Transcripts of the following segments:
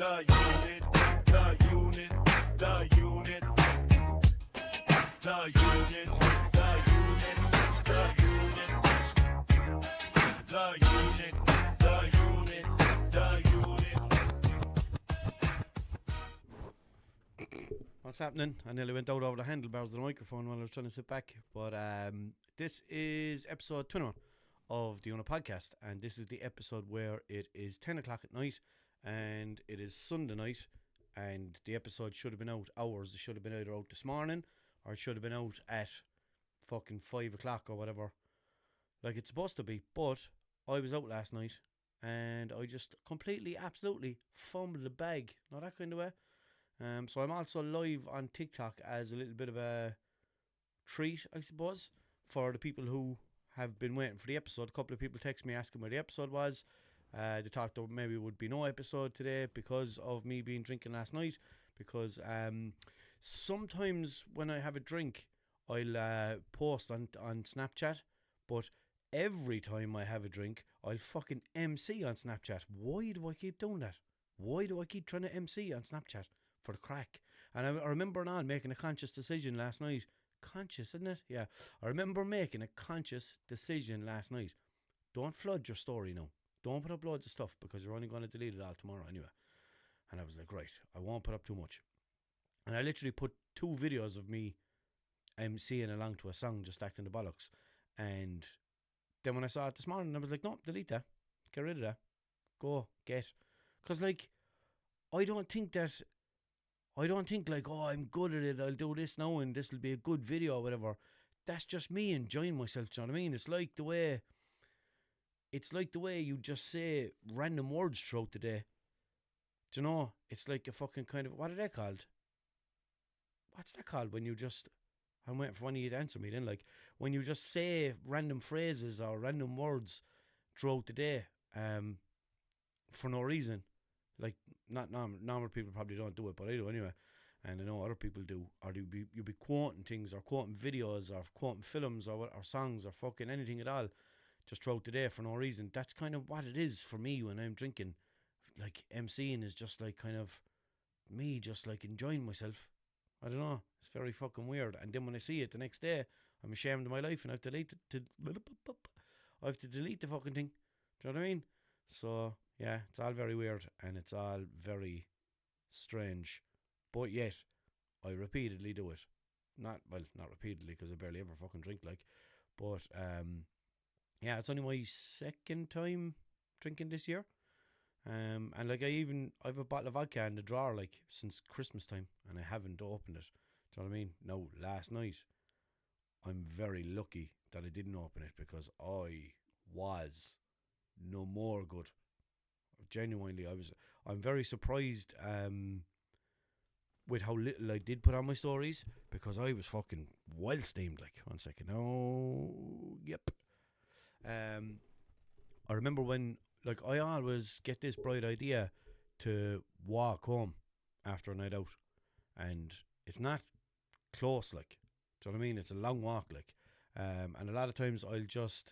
The unit, the unit, the unit, the unit, the unit, the unit, the unit, the unit, the unit. What's happening? I nearly went out over the handlebars of the microphone while I was trying to sit back. But this is episode 21 of the Una podcast, and this is the episode where it is 10 o'clock at night and it is Sunday night, and the episode should have been out hours. It should have been either out this morning or it should have been out at fucking 5 o'clock or whatever, like it's supposed to be. But I was out last night and I just completely, absolutely fumbled the bag. Not that kind of way. So I'm also live on TikTok as a little bit of a treat, I suppose, for the people who have been waiting for the episode. A couple of people text me asking where the episode was. They talked about maybe would be no episode today because of me being drinking last night. Because sometimes when I have a drink, I'll post on Snapchat. But every time I have a drink, I'll fucking MC on Snapchat. Why do I keep doing that? Why do I keep trying to MC on Snapchat? For the crack. And I remember making a conscious decision last night. Conscious, isn't it? Yeah. I remember making a conscious decision last night. Don't flood your story now. Don't put up loads of stuff because you're only going to delete it all tomorrow anyway. And I was like, right, I won't put up too much. And I literally put 2 videos of me MCing along to a song, just acting the bollocks. And then when I saw it this morning, I was like, no, delete that. Get rid of that. Go, get. Because, like, I don't think like, oh, I'm good at it, I'll do this now and this will be a good video or whatever. That's just me enjoying myself, do you know what I mean? It's like the way you just say random words throughout the day. Do you know? It's like a fucking kind of, what are they called? What's that called when you just, I'm waiting for one of you to answer me then, like, when you just say random phrases or random words throughout the day, for no reason. Like, not normal people probably don't do it, but I do anyway. And I know other people do. Or you'll be quoting things, or quoting videos, or quoting films, or songs, or fucking anything at all, just throughout the day for no reason. That's kind of what it is for me when I'm drinking. Like, MCing is just like kind of me just like enjoying myself. I don't know. It's very fucking weird. And then when I see it the next day, I'm ashamed of my life and I have to delete the fucking thing. Do you know what I mean? So yeah, it's all very weird and it's all very strange, but yet I repeatedly do it. Not repeatedly because I barely ever fucking drink, like. But yeah, it's only my second time drinking this year. And like I have a bottle of vodka in the drawer like since Christmas time, and I haven't opened it. Do you know what I mean? No, last night I'm very lucky that I didn't open it because I was no more good. Genuinely, I'm very surprised with how little I did put on my stories, because I was fucking wild steamed. Like, 1 second. Oh, yep. I remember when, like, I always get this bright idea to walk home after a night out, and it's not close, like, do you know what I mean? It's a long walk, like, and a lot of times I'll just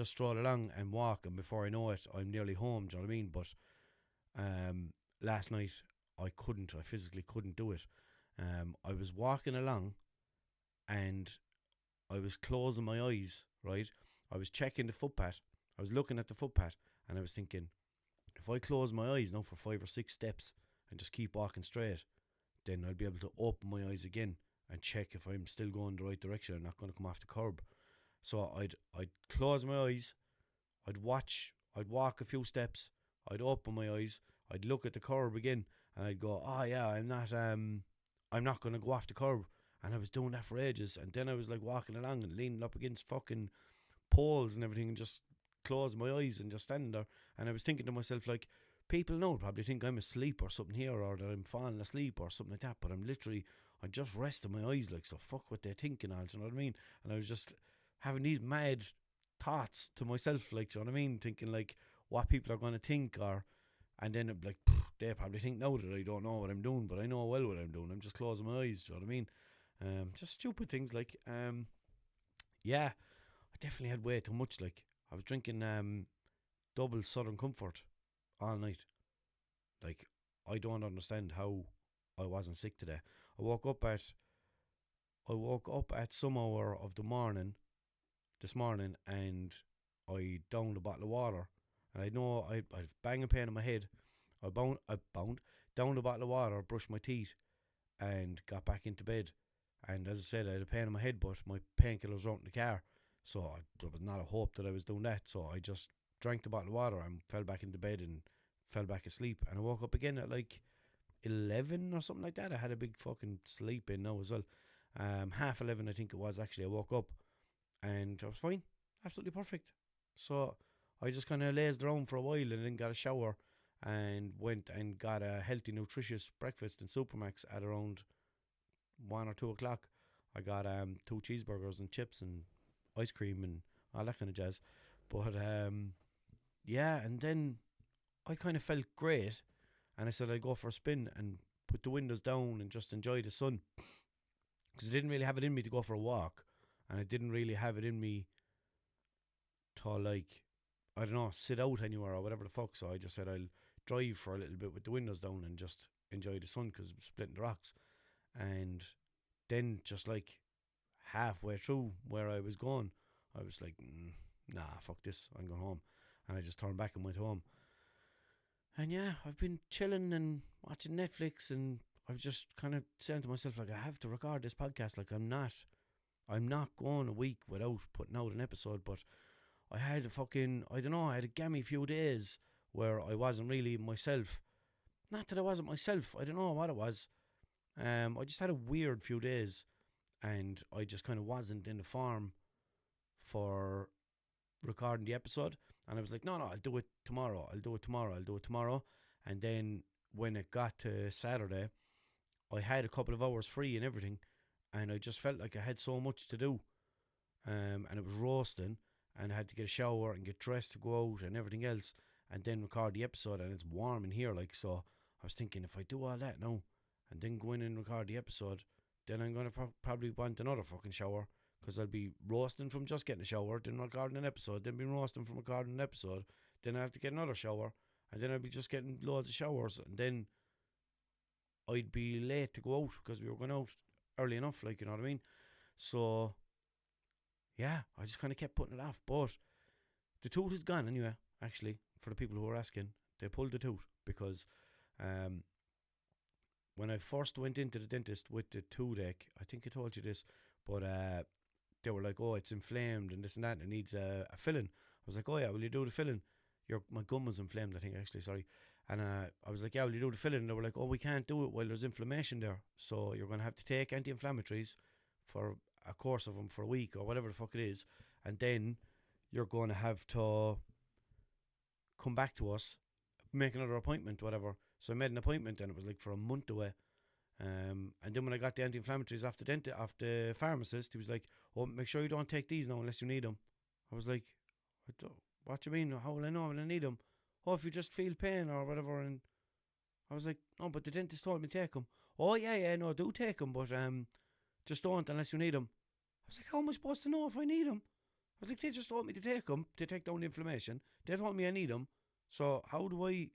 stroll along and walk, and before I know it, I'm nearly home. Do you know what I mean? But last night I physically couldn't do it. I was walking along, and I was closing my eyes. Right, I was checking the footpath. I was looking at the footpath, and I was thinking, if I close my eyes now for 5 or 6 steps and just keep walking straight, then I'll be able to open my eyes again and check if I'm still going the right direction and not going to come off the curb. So I'd close my eyes, I'd walk a few steps, I'd open my eyes, I'd look at the curb again, and I'd go, oh yeah, I'm not going to go off the curb. And I was doing that for ages, and then I was like walking along and leaning up against fucking poles and everything and just close my eyes and just standing there. And I was thinking to myself, like, people now probably think I'm asleep or something here, or that I'm falling asleep or something like that, but I just rested my eyes, like, so fuck what they're thinking, all, do you know what I mean? And I was just having these mad thoughts to myself, like, do you know what I mean? Thinking, like, what people are going to think, and then I'm like, they probably think now that I don't know what I'm doing, but I know well what I'm doing. I'm just closing my eyes, do you know what I mean? Just stupid things, like, yeah, I definitely had way too much, like, I was drinking double Southern Comfort all night. Like, I don't understand how I wasn't sick today. I woke up at some hour of the morning this morning, and I downed a bottle of water. And I know I've banging pain in my head. I downed a bottle of water, brushed my teeth, and got back into bed. And as I said, I had a pain in my head, but my painkillers were out in the car, so there was not a hope that I was doing that. So I just drank the bottle of water and fell back into bed and fell back asleep. And I woke up again at like 11 or something like that. I had a big fucking sleep in now as well. 11:30 I think it was actually. I woke up and I was fine, absolutely perfect. So I just kind of lazed around for a while and then got a shower and went and got a healthy, nutritious breakfast in Supermax at around 1 or 2 o'clock. I got 2 cheeseburgers and chips and ice cream and all that kind of jazz. But yeah, and then I kind of felt great, and I said I'd go for a spin and put the windows down and just enjoy the sun, because I didn't really have it in me to go for a walk, and I didn't really have it in me to, like, I don't know, sit out anywhere or whatever the fuck. So I just said I'll drive for a little bit with the windows down and just enjoy the sun, because it was splitting the rocks. And then just like halfway through where I was going, I was like, nah, fuck this, I'm going home. And I just turned back and went home. And yeah, I've been chilling and watching Netflix, and I was just kind of saying to myself, like, I have to record this podcast. Like, I'm not going a week without putting out an episode. But I had I had a gammy few days where I wasn't really myself. Not that I wasn't myself, I don't know what it was. I just had a weird few days, and I just kind of wasn't in the form for recording the episode. And I was like, no, I'll do it tomorrow. And then when it got to Saturday, I had a couple of hours free and everything, and I just felt like I had so much to do. And it was roasting, and I had to get a shower and get dressed to go out and everything else, and then record the episode. And it's warm in here, like, so I was thinking, if I do all that now and then go in and record the episode, then I'm going to probably want another fucking shower, because I'll be roasting from just getting a shower, then recording an episode, then be roasting from recording an episode, then I have to get another shower, and then I'll be just getting loads of showers, and then I'd be late to go out, because we were going out early enough, like, you know what I mean? So yeah, I just kind of kept putting it off. But the tooth is gone anyway, actually, for the people who are asking. They pulled the tooth, because when I first went into the dentist with the toothache, I think I told you this, but they were like, oh, it's inflamed and this and that, and it needs a filling. I was like, oh yeah, will you do the filling? My gum was inflamed, I think, actually, sorry. And I was like, yeah, will you do the filling? And they were like, oh, we can't do it while there's inflammation there, so you're going to have to take anti-inflammatories for a course of them for a week or whatever the fuck it is, and then you're going to have to come back to us, make another appointment, whatever. So I made an appointment, and it was like for a month away. And then when I got the anti-inflammatories off the pharmacist, he was like, oh, make sure you don't take these now unless you need them. I was like, what do you mean? How will I know when I need them? Oh, if you just feel pain or whatever. And I was like, no, but the dentist told me to take them. Oh yeah, no, do take them, but just don't unless you need them. I was like, how am I supposed to know if I need them? I was like, they just told me to take them to take down the inflammation. They told me I need them. So how do I...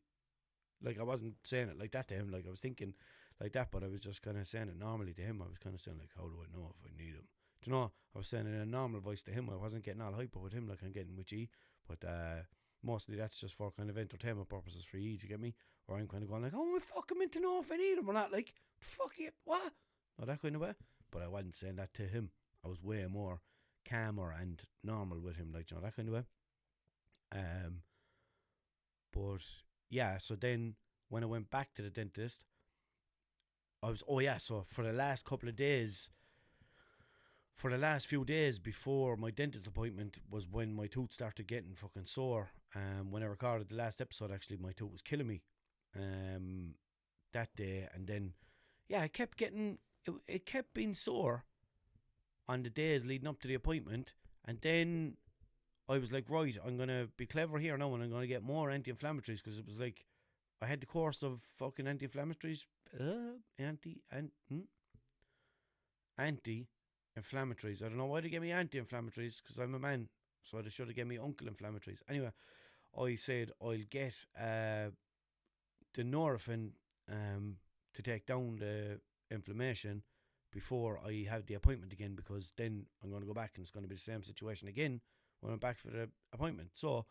Like, I wasn't saying it like that to him. Like, I was thinking like that, but I was just kind of saying it normally to him. I was kind of saying, like, how do I know if I need them? Do you know, I was saying it in a normal voice to him. I wasn't getting all hyper with him like I'm getting with G. But mostly that's just for kind of entertainment purposes for you. Do you get me? Or I'm kind of going like, oh, I fucking meant to know if I need them or not. Like, fuck it, what? Not that kind of way. But I wasn't saying that to him. I was way more calmer and normal with him, like, you know, that kind of way. But yeah, so then when I went back to the dentist, so for the last couple of days, for the last few days before my dentist appointment was when my tooth started getting fucking sore. When I recorded the last episode, actually, my tooth was killing me that day. And then, yeah, it kept being sore on the days leading up to the appointment. And then I was like, right, I'm going to be clever here now, and I'm going to get more anti-inflammatories, because it was like, I had the course of fucking anti-inflammatories, anti-inflammatories. I don't know why they gave me anti-inflammatories, because I'm a man, so they should have given me uncle inflammatories. Anyway, I said I'll get the Nurofen to take down the inflammation before I have the appointment again, because then I'm going to go back and it's going to be the same situation again when I'm back for the appointment. So,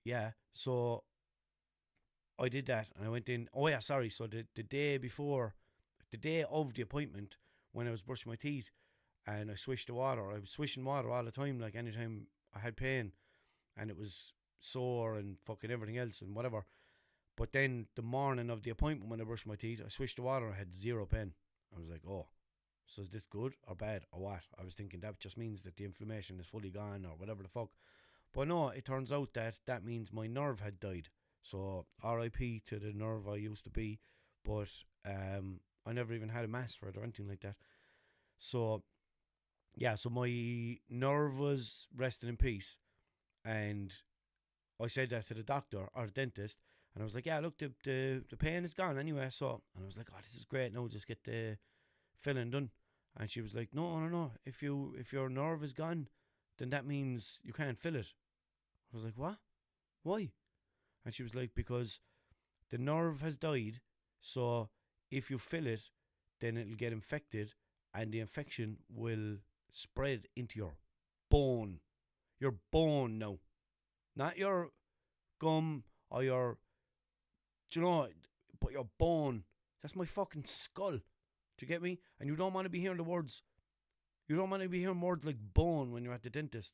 yeah, so I did that and I went in. Oh yeah, sorry. So the day before, the day of the appointment, when I was brushing my teeth and I switched the water, I was swishing water all the time, like anytime I had pain and it was sore and fucking everything else and whatever. But then the morning of the appointment when I brushed my teeth, I switched the water, I had zero pain. I was like, oh, so is this good or bad or what? I was thinking that just means that the inflammation is fully gone or whatever the fuck. But no, it turns out that that means my nerve had died. So RIP to the nerve I used to be, but I never even had a mass for it or anything like that. So yeah, so my nerve was resting in peace, and I said that to the doctor or the dentist, and I was like, yeah, look, the pain is gone anyway. So, and I was like, oh, this is great. Now just get the filling done. And she was like, no. If your nerve is gone, then that means you can't fill it. I was like, what? Why? And she was like, because the nerve has died. So if you fill it, then it'll get infected, and the infection will spread into your bone. Your bone now. Not your gum or your, but your bone. That's my fucking skull. Do you get me? And you don't want to be hearing the words. You don't want to be hearing words like bone when you're at the dentist.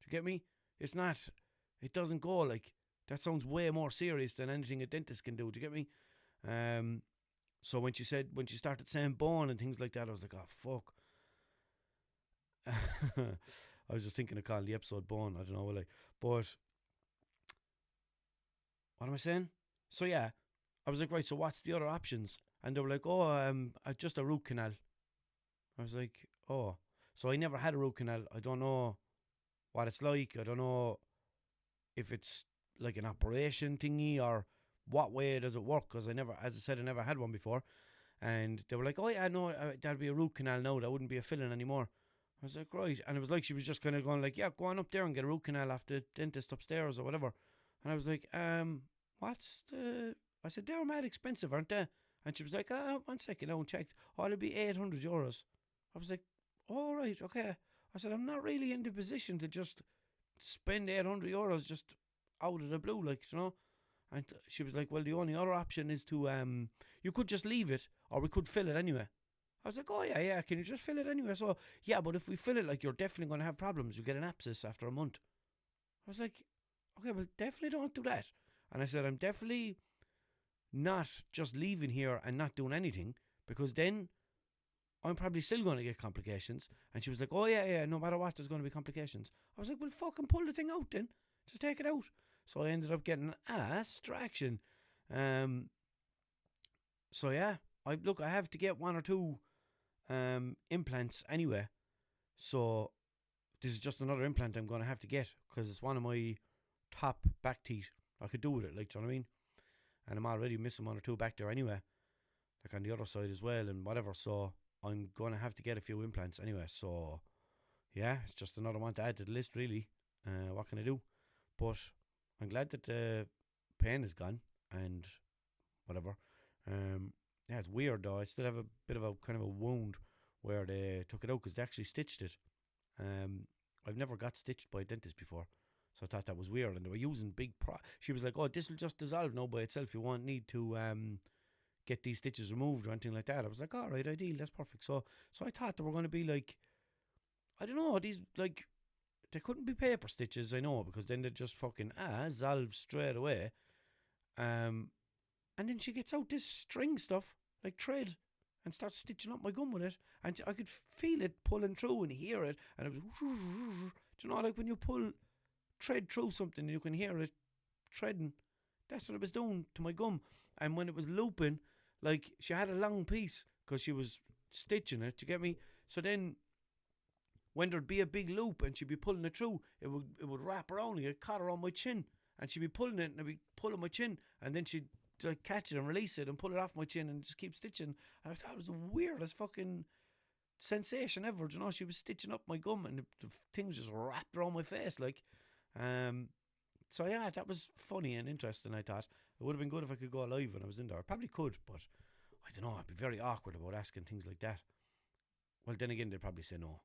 Do you get me? It's not. It doesn't go like. That sounds way more serious than anything a dentist can do. Do you get me? So when she started saying bone and things like that, I was like, oh, fuck. I was just thinking of calling the episode bone. I don't know, like, but what am I saying? So yeah, I was like, right, so what's the other options? And they were like, just a root canal. I was like, oh. So I never had a root canal. I don't know what it's like. I don't know if it's like an operation thingy or what way does it work, because I never had one before. And they were like, oh yeah, no, that'd be a root canal now. That wouldn't be a filling anymore. I was like, right. And it was like she was just kind of going like, yeah, go on up there and get a root canal off the dentist upstairs or whatever. And I was like, I said, they're mad expensive, aren't they? And she was like, 1 second, I checked. Oh, it'll be €800. I was like, all right, okay. I said, I'm not really in the position to just spend €800 just out of the blue, like, you know. And she was like, well, the only other option is to, you could just leave it, or we could fill it anyway. I was like, oh yeah, can you just fill it anyway? So, yeah, but if we fill it, like, you're definitely going to have problems. You get an abscess after a month. I was like, okay, well, definitely don't do that. And I said, I'm definitely not just leaving here and not doing anything, because then I'm probably still going to get complications. And she was like, oh yeah, no matter what, there's going to be complications. I was like, well, fucking pull the thing out then. Just take it out. So I ended up getting ass traction. So yeah, I have to get 1 or 2 implants anyway. So this is just another implant I'm going to have to get, because it's one of my top back teeth. I could do with it, like, do you know what I mean? And I'm already missing 1 or 2 back there anyway, like on the other side as well and whatever. So I'm going to have to get a few implants anyway. So yeah, it's just another one to add to the list, really. What can I do? But I'm glad that the pain is gone and whatever. Yeah, it's weird though. I still have a bit of a kind of a wound where they took it out because they actually stitched it. I've never got stitched by a dentist before, so I thought that was weird. And they were using big she was like, oh, this will just dissolve now by itself. You won't need to get these stitches removed or anything like that. I was like, all right, ideal, that's perfect. So I thought they were going to be like, I don't know, these, like, they couldn't be paper stitches, I know, because then they'd just fucking dissolve straight away. And then she gets out this string stuff, like thread, and starts stitching up my gum with it. And I could feel it pulling through and hear it. And it was, do you know, like when you pull thread through something, you can hear it threading. That's what it was doing to my gum. And when it was looping, like, she had a long piece because she was stitching it, you get me? So then when there'd be a big loop and she'd be pulling it through, it would wrap around and get caught around my chin. And she'd be pulling it and I'd be pulling my chin. And then she'd like catch it and release it and pull it off my chin and just keep stitching. And I thought it was the weirdest fucking sensation ever. You know, she was stitching up my gum and the thing was just wrapped around my face, like. So yeah, that was funny and interesting. I thought it would have been good if I could go live when I was in there. I probably could, but I don't know. I'd be very awkward about asking things like that. Well, then again, they'd probably say no.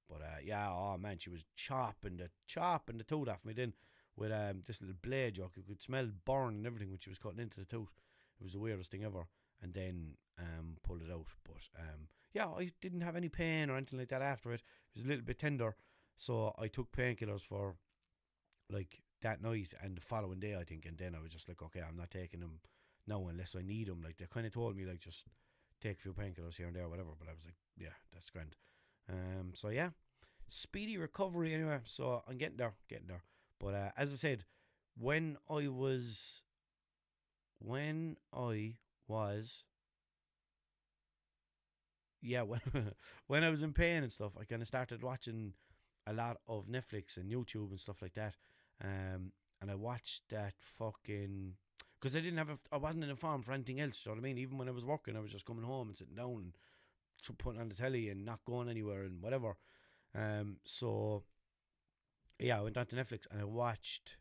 But yeah, oh man, she was chopping the tooth off me then with this little blade. You could smell burn and everything when she was cutting into the tooth. It was the weirdest thing ever. And then pulled it out. But yeah, I didn't have any pain or anything like that after it. It was a little bit tender, so I took painkillers for like that night and the following day, I think. And then I was just like, okay, I'm not taking them now unless I need them. Like they kind of told me like just take a few painkillers here and there, whatever. But I was like, yeah, that's grand. So yeah, speedy recovery anyway. So I'm getting there. But as I said, when I was, yeah, when I was in pain and stuff, I kind of started watching a lot of Netflix and YouTube and stuff like that. And I watched that fucking, because I wasn't informed for anything else. You know what I mean? Even when I was working, I was just coming home and sitting down and putting on the telly and not going anywhere and whatever. So yeah, I went on to Netflix and I watched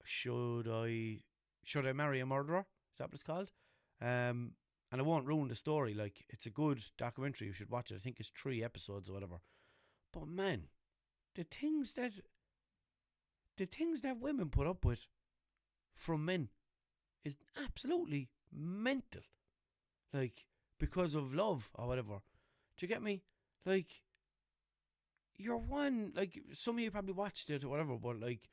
Should I Marry a Murderer? Is that what it's called? And I won't ruin the story. Like, it's a good documentary. You should watch it. I think it's 3 episodes or whatever. But man, the things that women put up with from men is absolutely mental. Like, because of love or whatever. Do you get me? Like, you're one, like, some of you probably watched it or whatever, but like,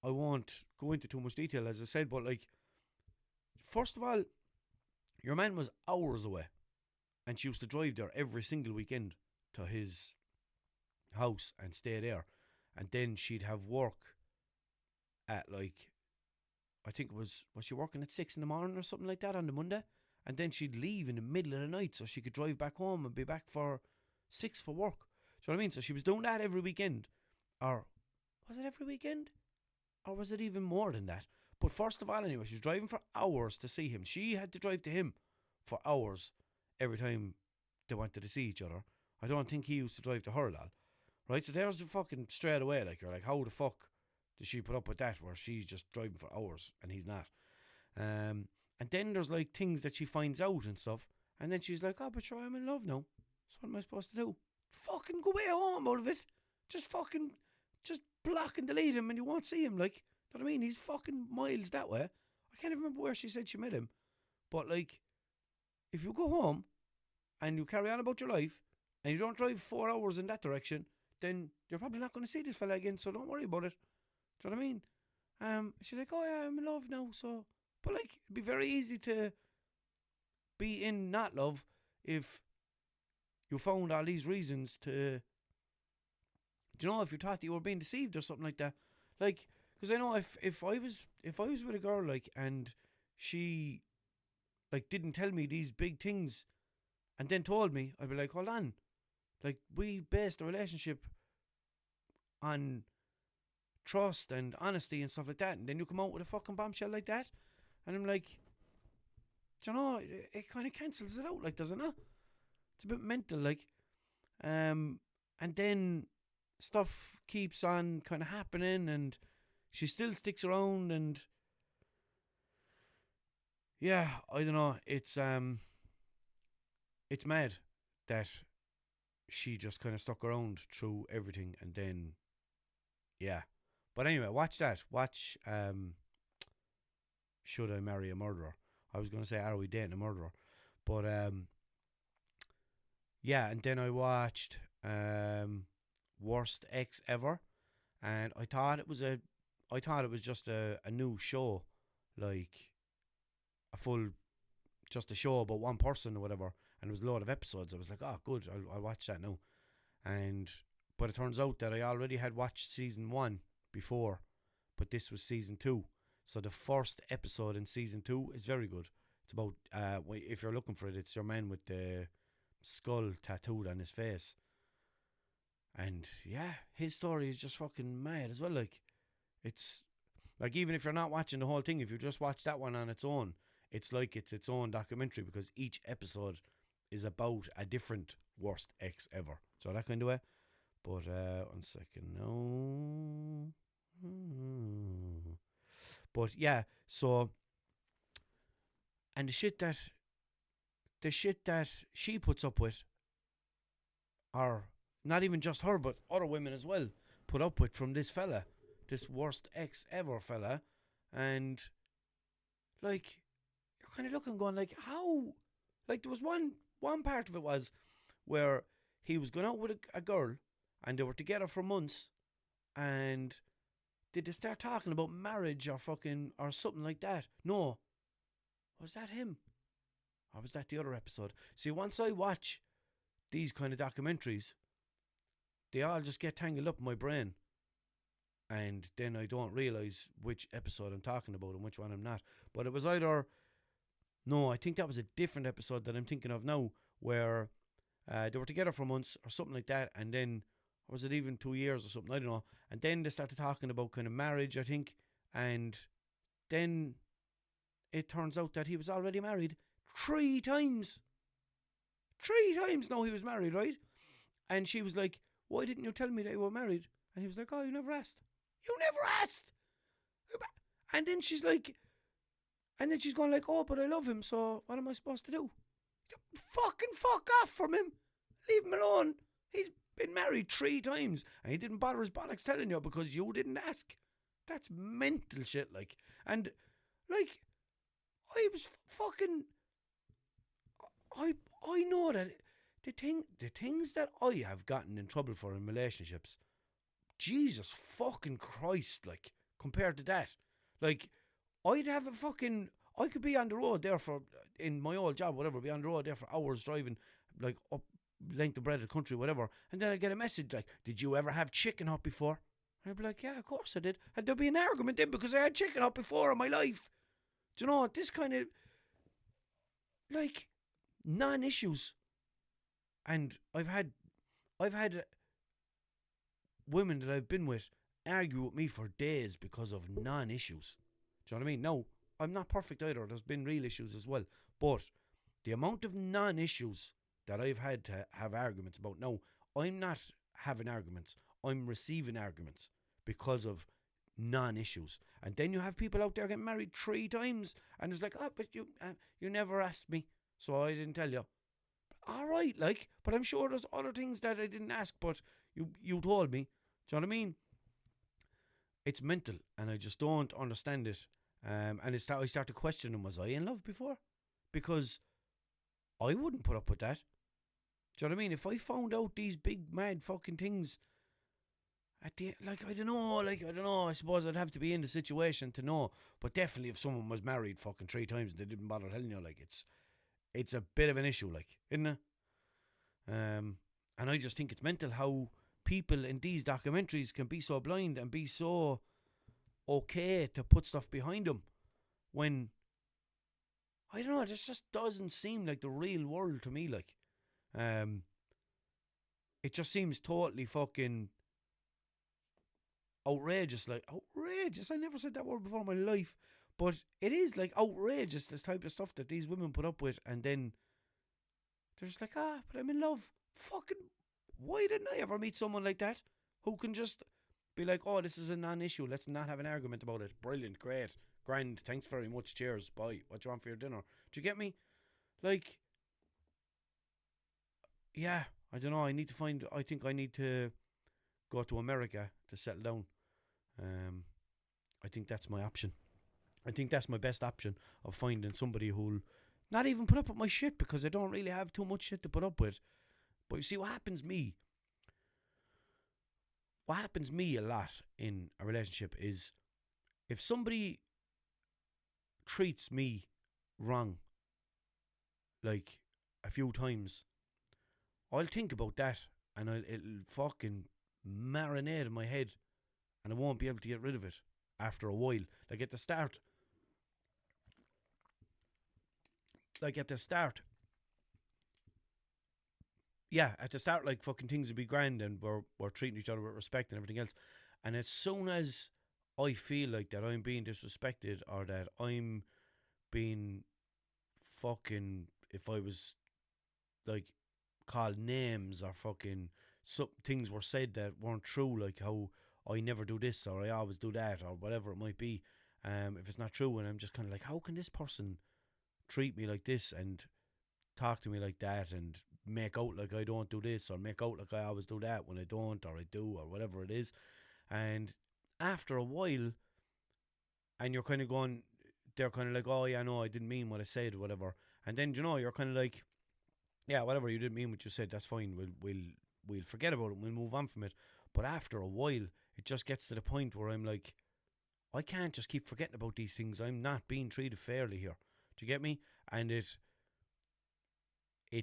I won't go into too much detail, as I said, but like, first of all, your man was hours away, and she used to drive there every single weekend to his house and stay there. And then she'd have work at like, I think it was she working at 6 in the morning or something like that on the Monday? And then she'd leave in the middle of the night so she could drive back home and be back for 6 for work. Do you know what I mean? So she was doing that every weekend. Or was it every weekend? Or was it even more than that? But first of all, anyway, she was driving for hours to see him. She had to drive to him for hours every time they wanted to see each other. I don't think he used to drive to her at all. Right? So there's the fucking straight away. Like, you're like, how the fuck did she put up with that where she's just driving for hours and he's not? And then there's like things that she finds out and stuff. And then she's like, oh, but sure, I'm in love now. So what am I supposed to do? Fucking go way home out of it. Just block and delete him and you won't see him. Like, you know what I mean? He's fucking miles that way. I can't even remember where she said she met him. But like, if you go home and you carry on about your life and you don't drive 4 hours in that direction, then you're probably not going to see this fella again, so don't worry about it. Do you know what I mean? She's like, oh yeah, I'm in love now, so. But like, it'd be very easy to be in not love if you found all these reasons to, do you know, if you thought that you were being deceived or something like that. Like, because I know if I was with a girl, like, and she like didn't tell me these big things and then told me, I'd be like, hold on, like, we based a relationship on trust and honesty and stuff like that, and then you come out with a fucking bombshell like that, and I'm like, do you know, it kind of cancels it out, like, doesn't it? It's a bit mental, like, and then stuff keeps on kind of happening, and she still sticks around, and yeah, I don't know, it's mad that she just kind of stuck around through everything, and then, yeah. But anyway, watch that. Watch Should I Marry a Murderer? I was going to say, Are We Dating a Murderer? But yeah, and then I watched Worst Ex Ever, and I thought it was just a new show, like just a show about one person or whatever, and it was a load of episodes. I was like, oh, good, I'll watch that now. But it turns out that I already had watched season 1 before, but this was season 2. So the first episode in season 2 is very good. It's about, if you're looking for it, it's your man with the skull tattooed on his face. And yeah, his story is just fucking mad as well. Like, it's like, even if you're not watching the whole thing, if you just watch that one on its own, it's like it's its own documentary, because each episode is about a different worst ex ever. So that kind of way. But 1 second now. But yeah, so and the shit that she puts up with, or not even just her, but other women as well, put up with from this fella, this worst ex ever fella, and like you're kind of looking, going like, how? Like there was one part of it was where he was going out with a girl, and they were together for months, and did they start talking about marriage or fucking or something like that? No, was that him? Or was that the other episode? See, once I watch these kind of documentaries, they all just get tangled up in my brain. And then I don't realise which episode I'm talking about and which one I'm not. But it was either... No, I think that was a different episode that I'm thinking of now, where they were together for months or something like that, and then... Or was it even 2 years or something? I don't know. And then they started talking about kind of marriage, I think. And then it turns out that he was already married 3 times. 3 times now he was married, right? And she was like, why didn't you tell me that you were married? And he was like, oh, you never asked. You never asked! And then she's like, and then she's going like, oh, but I love him, so what am I supposed to do? You fucking fuck off from him. Leave him alone. He's been married 3 times, and he didn't bother his bollocks telling you because you didn't ask. That's mental shit, like. And, like, I was fucking... I know that the things that I have gotten in trouble for in relationships, Jesus fucking Christ, like, compared to that. Like, I'd have a fucking... I could be on the road there for... In my old job, whatever, be on the road there for hours driving, like, up length of breadth of the country, whatever. And then I'd get a message like, did you ever have chicken hot before? And I'd be like, yeah, of course I did. And there'd be an argument then because I had chicken hot before in my life. Do you know, this kind of... Like, non-issues. And I've had women that I've been with argue with me for days because of non-issues. Do you know what I mean? No, I'm not perfect either. There's been real issues as well. But the amount of non-issues that I've had to have arguments about, no, I'm not having arguments. I'm receiving arguments because of non-issues. And then you have people out there getting married 3 times, and it's like, oh, but you never asked me, so I didn't tell you. All right, like, but I'm sure there's other things that I didn't ask, but you told me. Do you know what I mean? It's mental, and I just don't understand it. And I start to question him, was I in love before? Because I wouldn't put up with that. Do you know what I mean? If I found out these big mad fucking things at the I don't know. I suppose I'd have to be in the situation to know. But definitely, if someone was married fucking 3 times and they didn't bother telling you, like, it's a bit of an issue, like, isn't it? And I just think it's mental how people in these documentaries can be so blind and be so okay to put stuff behind them when, I don't know, it just doesn't seem like the real world to me, like. It just seems totally fucking outrageous, like, outrageous. I never said that word before in my life, but it is, like, outrageous, this type of stuff that these women put up with, and then they're just like, but I'm in love. Fucking, why didn't I ever meet someone like that who can just be like, oh, this is a non-issue, let's not have an argument about it. Brilliant, great, grand, thanks very much, cheers, bye, what do you want for your dinner? Do you get me? Like, yeah, I don't know, I think I need to go to America to settle down. I think that's my option. I think that's my best option of finding somebody who'll not even put up with my shit, because I don't really have too much shit to put up with. But you see, what happens me a lot in a relationship is if somebody treats me wrong, like, a few times, I'll think about that, and it'll fucking marinate in my head, and I won't be able to get rid of it after a while. Like at the start, like fucking things would be grand, and we're treating each other with respect and everything else. And as soon as I feel like that I'm being disrespected, or that I'm being fucking, if I was like called names or fucking some things were said that weren't true, like how I never do this or I always do that or whatever it might be. If it's not true, and I'm just kind of like, how can this person treat me like this and talk to me like that and make out like I don't do this or make out like I always do that when I don't or I do or whatever it is. And after a while, and you're kind of going, they're kind of like, oh yeah, no, I didn't mean what I said, or whatever. And then you're kind of like, yeah, whatever, you didn't mean what you said. That's fine. We'll forget about it. We'll move on from it. But after a while, it just gets to the point where I'm like, I can't just keep forgetting about these things. I'm not being treated fairly here. Do you get me? And it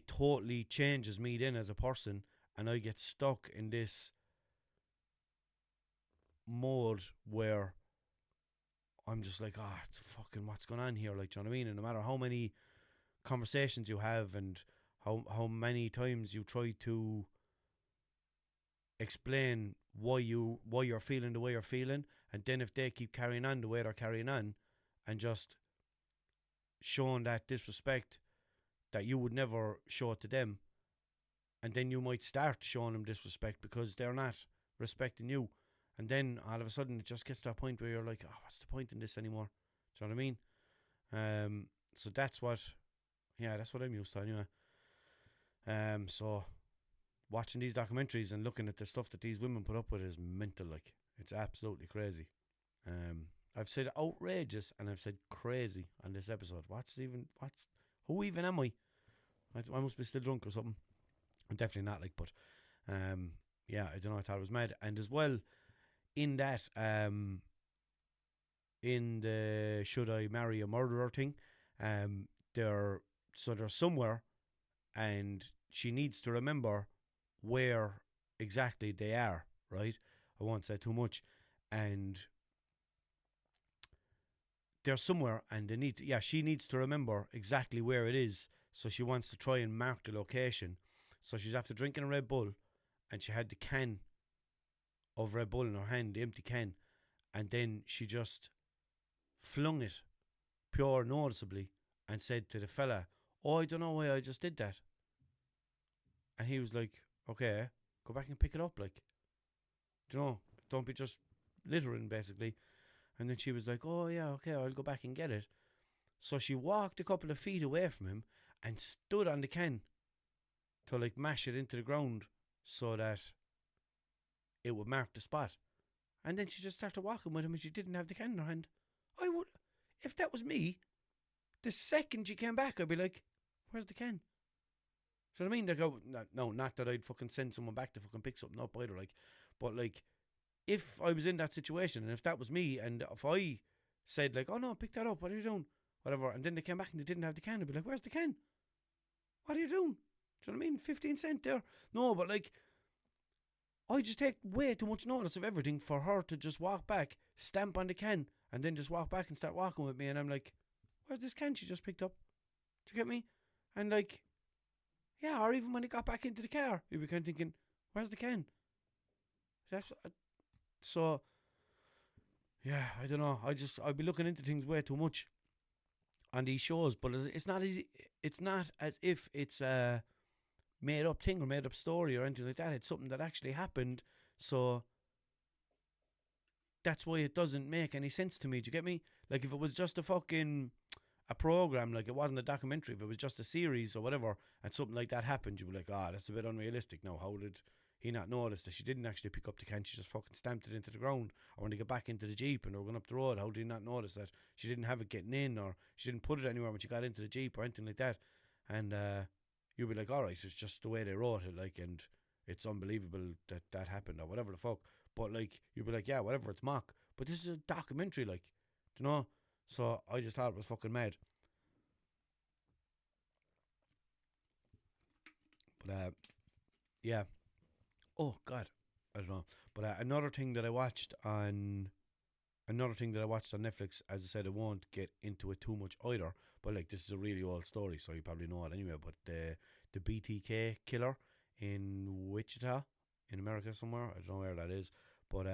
totally changes me then as a person, and I get stuck in this mode where I'm just like, fucking what's going on here? Like, do you know what I mean? And no matter how many conversations you have and how many times you try to explain why you're feeling the way you're feeling, and then if they keep carrying on the way they're carrying on and just showing that disrespect that you would never show to them, and then you might start showing them disrespect because they're not respecting you, and then all of a sudden it just gets to a point where you're like, what's the point in this anymore? Do you know what I mean? So that's what I'm used to anyway. So watching these documentaries and looking at the stuff that these women put up with is mental. Like, it's absolutely crazy. I've said outrageous and I've said crazy on this episode. Who even am I? I must be still drunk or something. I'm definitely not, like, but yeah, I don't know, I thought it was mad. And as well, in that in the should I marry a murderer thing, they're somewhere, and she needs to remember where exactly they are, right? I won't say too much. And they're somewhere, and she needs to remember exactly where it is. So she wants to try and mark the location. So she's after drinking a Red Bull, and she had the can of Red Bull in her hand, the empty can, and then she just flung it pure noticeably and said to the fella, "Oh, I don't know why I just did that." And he was like, "Okay, go back and pick it up, like, don't be just littering, basically." And then she was like, "Oh yeah, okay, I'll go back and get it." So she walked a couple of feet away from him and stood on the can to, like, mash it into the ground so that it would mark the spot. And then she just started walking with him, and she didn't have the can in her hand. I would, if that was me, the second she came back, I'd be like, "Where's the can?" So I mean, like, no, not that I'd fucking send someone back to fucking pick something up either, like, but like, if I was in that situation, and if that was me, and if I said, like, "Oh no, pick that up, what are you doing?" Whatever, and then they came back and they didn't have the can, I'd be like, "Where's the can? What are you doing?" Do you know what I mean? 15 cent there. No, but like, I just take way too much notice of everything for her to just walk back, stamp on the can, and then just walk back and start walking with me, and I'm like, "Where's this can she just picked up?" Do you get me? And like, yeah, or even when he got back into the car, you'd be kind of thinking, "Where's the can?" So, yeah, I don't know. I'd be looking into things way too much on these shows, but it's not easy. It's not as if it's a made up thing or made up story or anything like that. It's something that actually happened. So that's why it doesn't make any sense to me. Do you get me? Like, if it was just a program, like, it wasn't a documentary, if it was just a series or whatever, and something like that happened, you'd be like, that's a bit unrealistic. Now, how did he not notice that she didn't actually pick up the can? She just fucking stamped it into the ground. Or when they got back into the Jeep and they were going up the road, how did he not notice that she didn't have it getting in, or she didn't put it anywhere when she got into the Jeep or anything like that? And you'd be like, all right, it's just the way they wrote it, like, and it's unbelievable that happened or whatever the fuck. But like, you'd be like, yeah, whatever, it's mock. But this is a documentary, like, do you know? So I just thought it was fucking mad. But yeah. Oh God, I don't know. But another thing that I watched on Netflix, as I said, I won't get into it too much either. But like, this is a really old story, so you probably know it anyway. But the BTK killer in Wichita, in America somewhere, I don't know where that is. But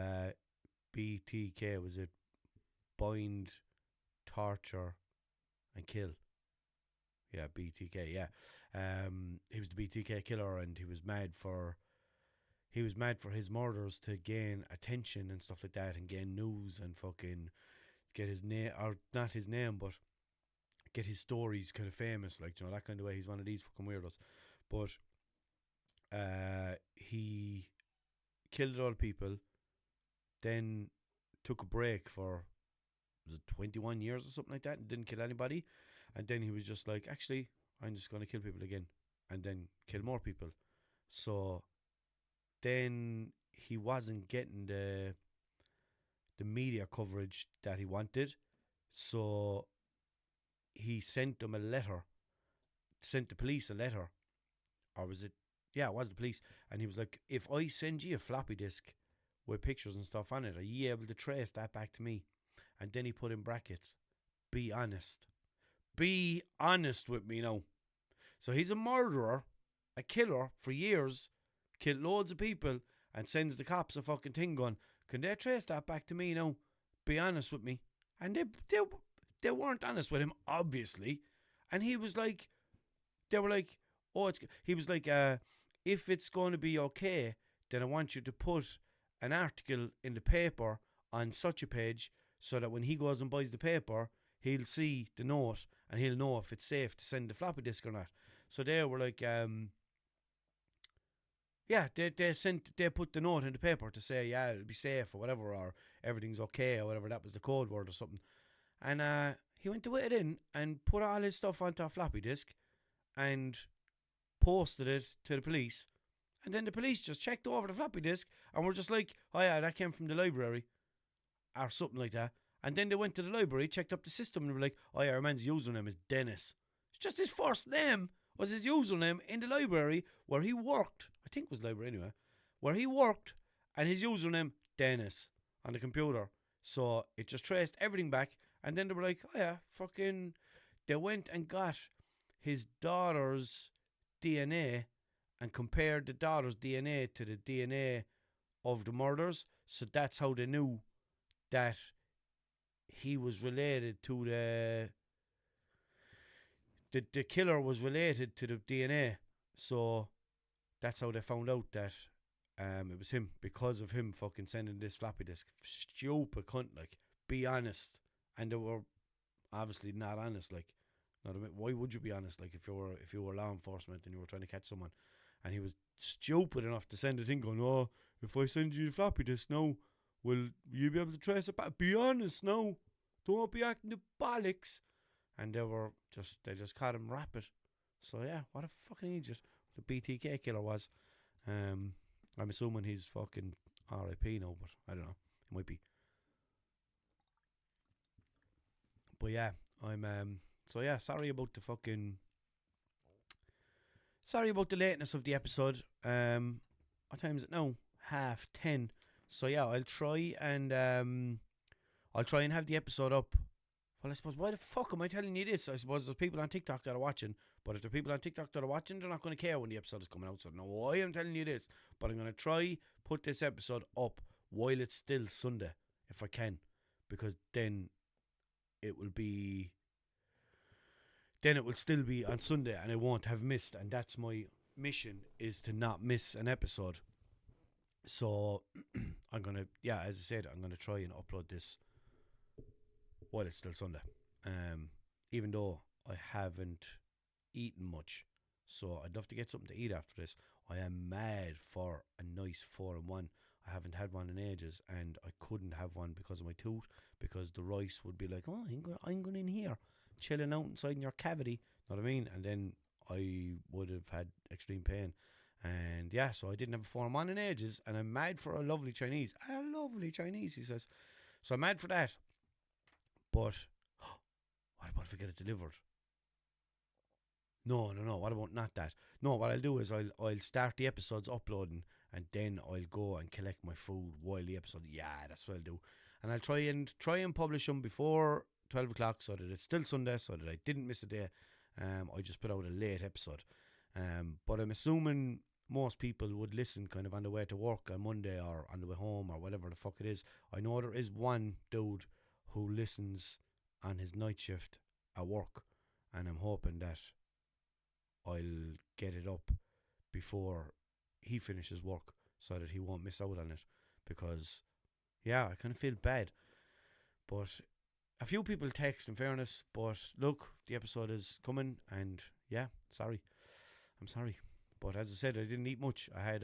BTK, was it bind, torture, and kill? Yeah, BTK. Yeah, he was the BTK killer, and he was mad for he was mad for his murders to gain attention and stuff like that, and gain news and fucking get his name, or not his name, but get his stories kind of famous, like, you know, that kind of way. He's one of these fucking weirdos. But he killed a lot of people, then took a break for, was it 21 years or something like that, and didn't kill anybody. And then he was just like, actually, I'm just going to kill people again, and then kill more people. So then he wasn't getting the media coverage that he wanted. So he sent them a letter, sent the police a letter, or was it? Yeah, it was the police. And he was like, if I send you a floppy disk with pictures and stuff on it, are you able to trace that back to me? And then he put in brackets, be honest. Be honest with me now. So he's a murderer, a killer for years, killed loads of people, and sends the cops a fucking thing going, can they trace that back to me now? Be honest with me. And they weren't honest with him, obviously. And he was like, they were like, he was like, if it's going to be okay, then I want you to put an article in the paper on such a page so that when he goes and buys the paper, he'll see the note and he'll know if it's safe to send the floppy disk or not. So they were like, yeah, they put the note in the paper to say, yeah, it'll be safe or whatever, or everything's okay or whatever. That was the code word or something. And he went to wait it in and put all his stuff onto a floppy disk and posted it to the police. And then the police just checked over the floppy disk and were just like, oh yeah, that came from the library or something like that. And then they went to the library, checked up the system, and were like, oh yeah, our man's username is Dennis. It's just his first name was his username in the library where he worked. I think it was library anyway. Where he worked, and his username, Dennis, on the computer. So it just traced everything back. And then they were like, oh yeah, fucking... They went and got his daughter's DNA and compared the daughter's DNA to the DNA of the murders. So that's how they knew that he was related to the killer was related to the DNA. So that's how they found out that it was him, because of him fucking sending this floppy disk. Stupid cunt, like, be honest. And they were obviously not honest, like, not a bit. Why would you be honest, like, if you were law enforcement and you were trying to catch someone? And he was stupid enough to send a thing going, oh, if I send you the floppy disk now, will you be able to trace it back? Be honest now. Don't be acting the bollocks. And they just caught him rapid. So yeah, what a fucking idiot the BTK killer was. I'm assuming he's fucking RIP now, but I don't know. He might be. But yeah, so yeah, sorry about the lateness of the episode. What time is it now? 10:30. So yeah, I'll try and have the episode up. Well, I suppose, why the fuck am I telling you this? I suppose there's people on TikTok that are watching, but if there are people on TikTok that are watching, they're not going to care when the episode is coming out. So no, why I'm telling you this, but I'm going to try put this episode up while it's still Sunday, if I can, because then it will still be on Sunday and I won't have missed, and that's my mission, is to not miss an episode. So I'm going to, yeah, as I said, I'm going to try and upload this while it's still Sunday. Even though I haven't eaten much. So I'd love to get something to eat after this. I am mad for a nice 4-in-1. I haven't had one in ages, and I couldn't have one because of my tooth, because the rice would be like, oh, I'm going in here, chilling out inside in your cavity, know what I mean? And then I would have had extreme pain. And yeah, so I didn't have a 4-in-1 in ages, and I'm mad for a lovely Chinese. A lovely Chinese, he says. So I'm mad for that. But what about if I get it delivered? No. What about not that? No, what I'll do is I'll start the episodes uploading, and then I'll go and collect my food while the episode. Yeah, that's what I'll do. And I'll try and publish them before 12 o'clock so that it's still Sunday, so that I didn't miss a day. I just put out a late episode. But I'm assuming most people would listen kind of on the way to work on Monday or on the way home or whatever the fuck it is. I know there is one dude who listens on his night shift at work, and I'm hoping that I'll get it up before he finishes work so that he won't miss out on it. Because, yeah, I kind of feel bad. But a few people text, in fairness. But look, the episode is coming, and yeah, sorry. I'm sorry. But as I said, I didn't eat much. I had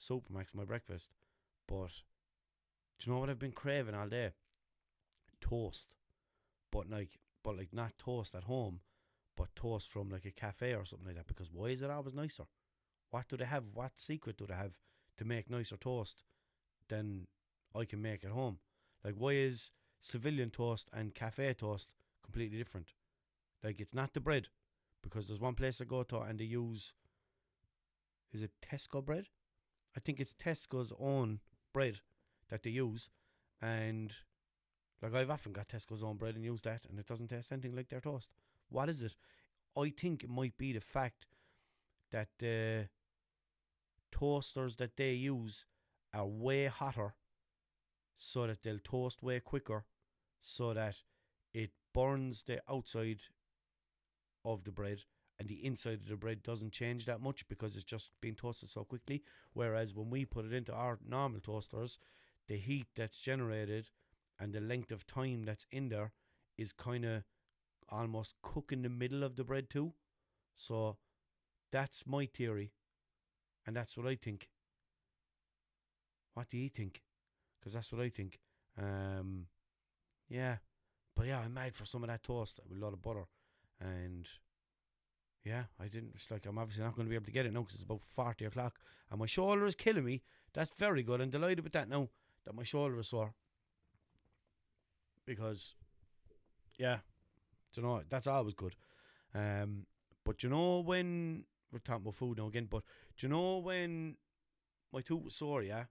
Supermax for my breakfast. But do you know what I've been craving all day? Toast. But like not toast at home, but toast from like a cafe or something like that. Because why is it always nicer? What do they have? What secret do they have to make nicer toast than I can make at home? Like, why is civilian toast and cafe toast completely different? Like, it's not the bread. Because there's one place I go to and they use, is it Tesco bread? I think it's Tesco's own bread that they use. And like, I've often got Tesco's own bread and used that, and it doesn't taste anything like their toast. What is it? I think it might be the fact that the toasters that they use are way hotter, so that they'll toast way quicker, so that it burns the outside of the bread and the inside of the bread doesn't change that much because it's just being toasted so quickly. Whereas when we put it into our normal toasters, the heat that's generated and the length of time that's in there is kind of almost cooking the middle of the bread too. So that's my theory, and that's what I think. What do you think? Because that's what I think. Yeah. But yeah, I'm mad for some of that toast with a lot of butter. And yeah, I didn't. It's like I'm obviously not going to be able to get it now because it's about 40 o'clock. And my shoulder is killing me. That's very good. I'm delighted with that now, that my shoulder is sore. Because, yeah, you know, that's always good. But you know when, we're talking about food now again, but do you know when my tooth was sore, yeah?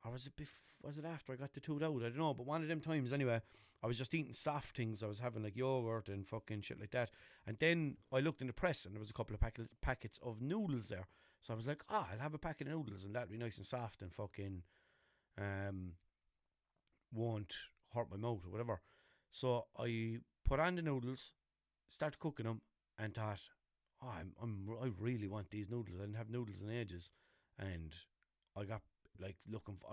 Or was it after I got the tooth out? I don't know, but one of them times anyway, I was just eating soft things. I was having like yogurt and fucking shit like that. And then I looked in the press and there was a couple of packets of noodles there. So I was like, I'll have a packet of noodles and that'll be nice and soft and fucking won't hurt my mouth or whatever. So I put on the noodles, started cooking them, and thought, I really want these noodles. I didn't have noodles in ages, and I got I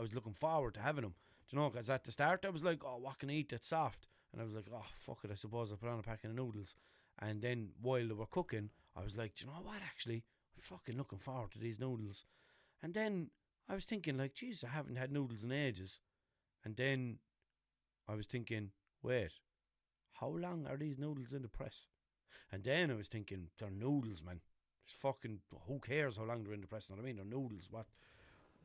was looking forward to having them. Do you know? Because at the start I was like, oh, what can I eat that's soft? And I was like, oh, fuck it, I suppose I'll put on a packet of noodles. And then while they were cooking, I was like, do you know what? Actually, I'm fucking looking forward to these noodles. And then I was thinking, like, geez, I haven't had noodles in ages. And then I was thinking, wait, how long are these noodles in the press? And then I was thinking, they're noodles, man. It's fucking, who cares how long they're in the press? You know what I mean? They're noodles.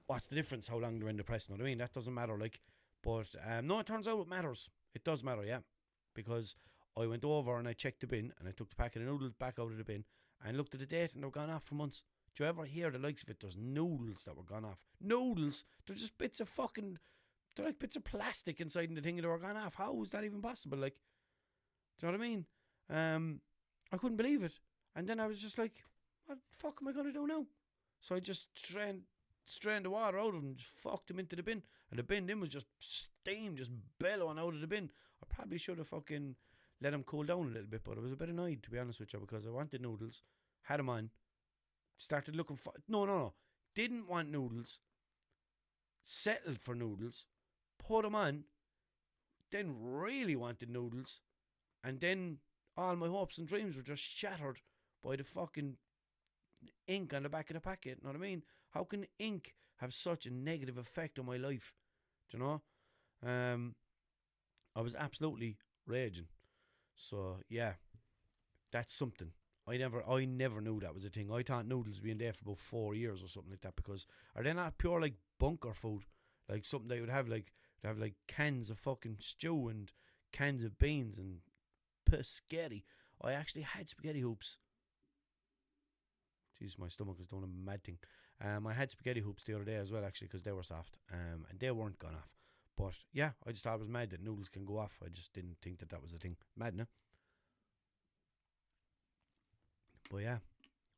What's the difference how long they're in the press? You know what I mean? That doesn't matter, like. But no, it turns out it matters. It does matter, yeah. Because I went over and I checked the bin and I took the packet of noodles back out of the bin and looked at the date and they were gone off for months. Do you ever hear the likes of it? There's noodles that were gone off. Noodles? They're just bits of fucking, they're like bits of plastic inside the thing and they were gone off. How is that even possible? Like, do you know what I mean? I couldn't believe it. And then I was just like, what the fuck am I going to do now? So I just strained the water out of them, just fucked them into the bin. And the bin then was just steam, just bellowing out of the bin. I probably should have fucking let them cool down a little bit, but I was a bit annoyed, to be honest with you, because I wanted noodles, had them on, started looking for, no, didn't want noodles, settled for noodles, put them on, then really wanted noodles, and then all my hopes and dreams were just shattered by the fucking ink on the back of the packet. You know what I mean? How can ink have such a negative effect on my life? Do you know? I was absolutely raging. So yeah, that's something. I never knew that was a thing. I thought noodles being there for about 4 years or something like that, because are they not pure like bunker food? Like something they would have like cans of fucking stew and cans of beans and spaghetti. I actually had spaghetti hoops. Jeez, my stomach is doing a mad thing. I had spaghetti hoops the other day as well, actually, because they were soft, and they weren't gone off. But yeah, I just thought it was mad that noodles can go off. I just didn't think that was a thing. Mad, no? But yeah,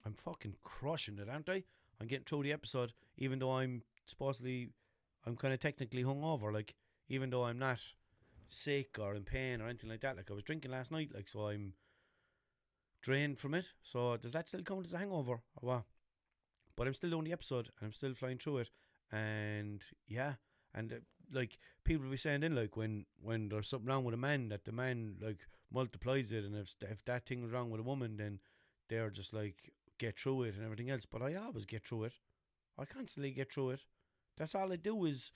I'm fucking crushing it, aren't I? I'm getting through the episode, even though I'm kind of technically hungover. Like, even though I'm not sick or in pain or anything like that. Like, I was drinking last night, like, so I'm drained from it. So does that still count as a hangover or what? But I'm still doing the episode and I'm still flying through it, And yeah, and like people will be saying then, like when there's something wrong with a man, that the man like multiplies it, and if that thing is wrong with a woman, then they're just like get through it and everything else. But I always get through it. I constantly get through it. That's all I do is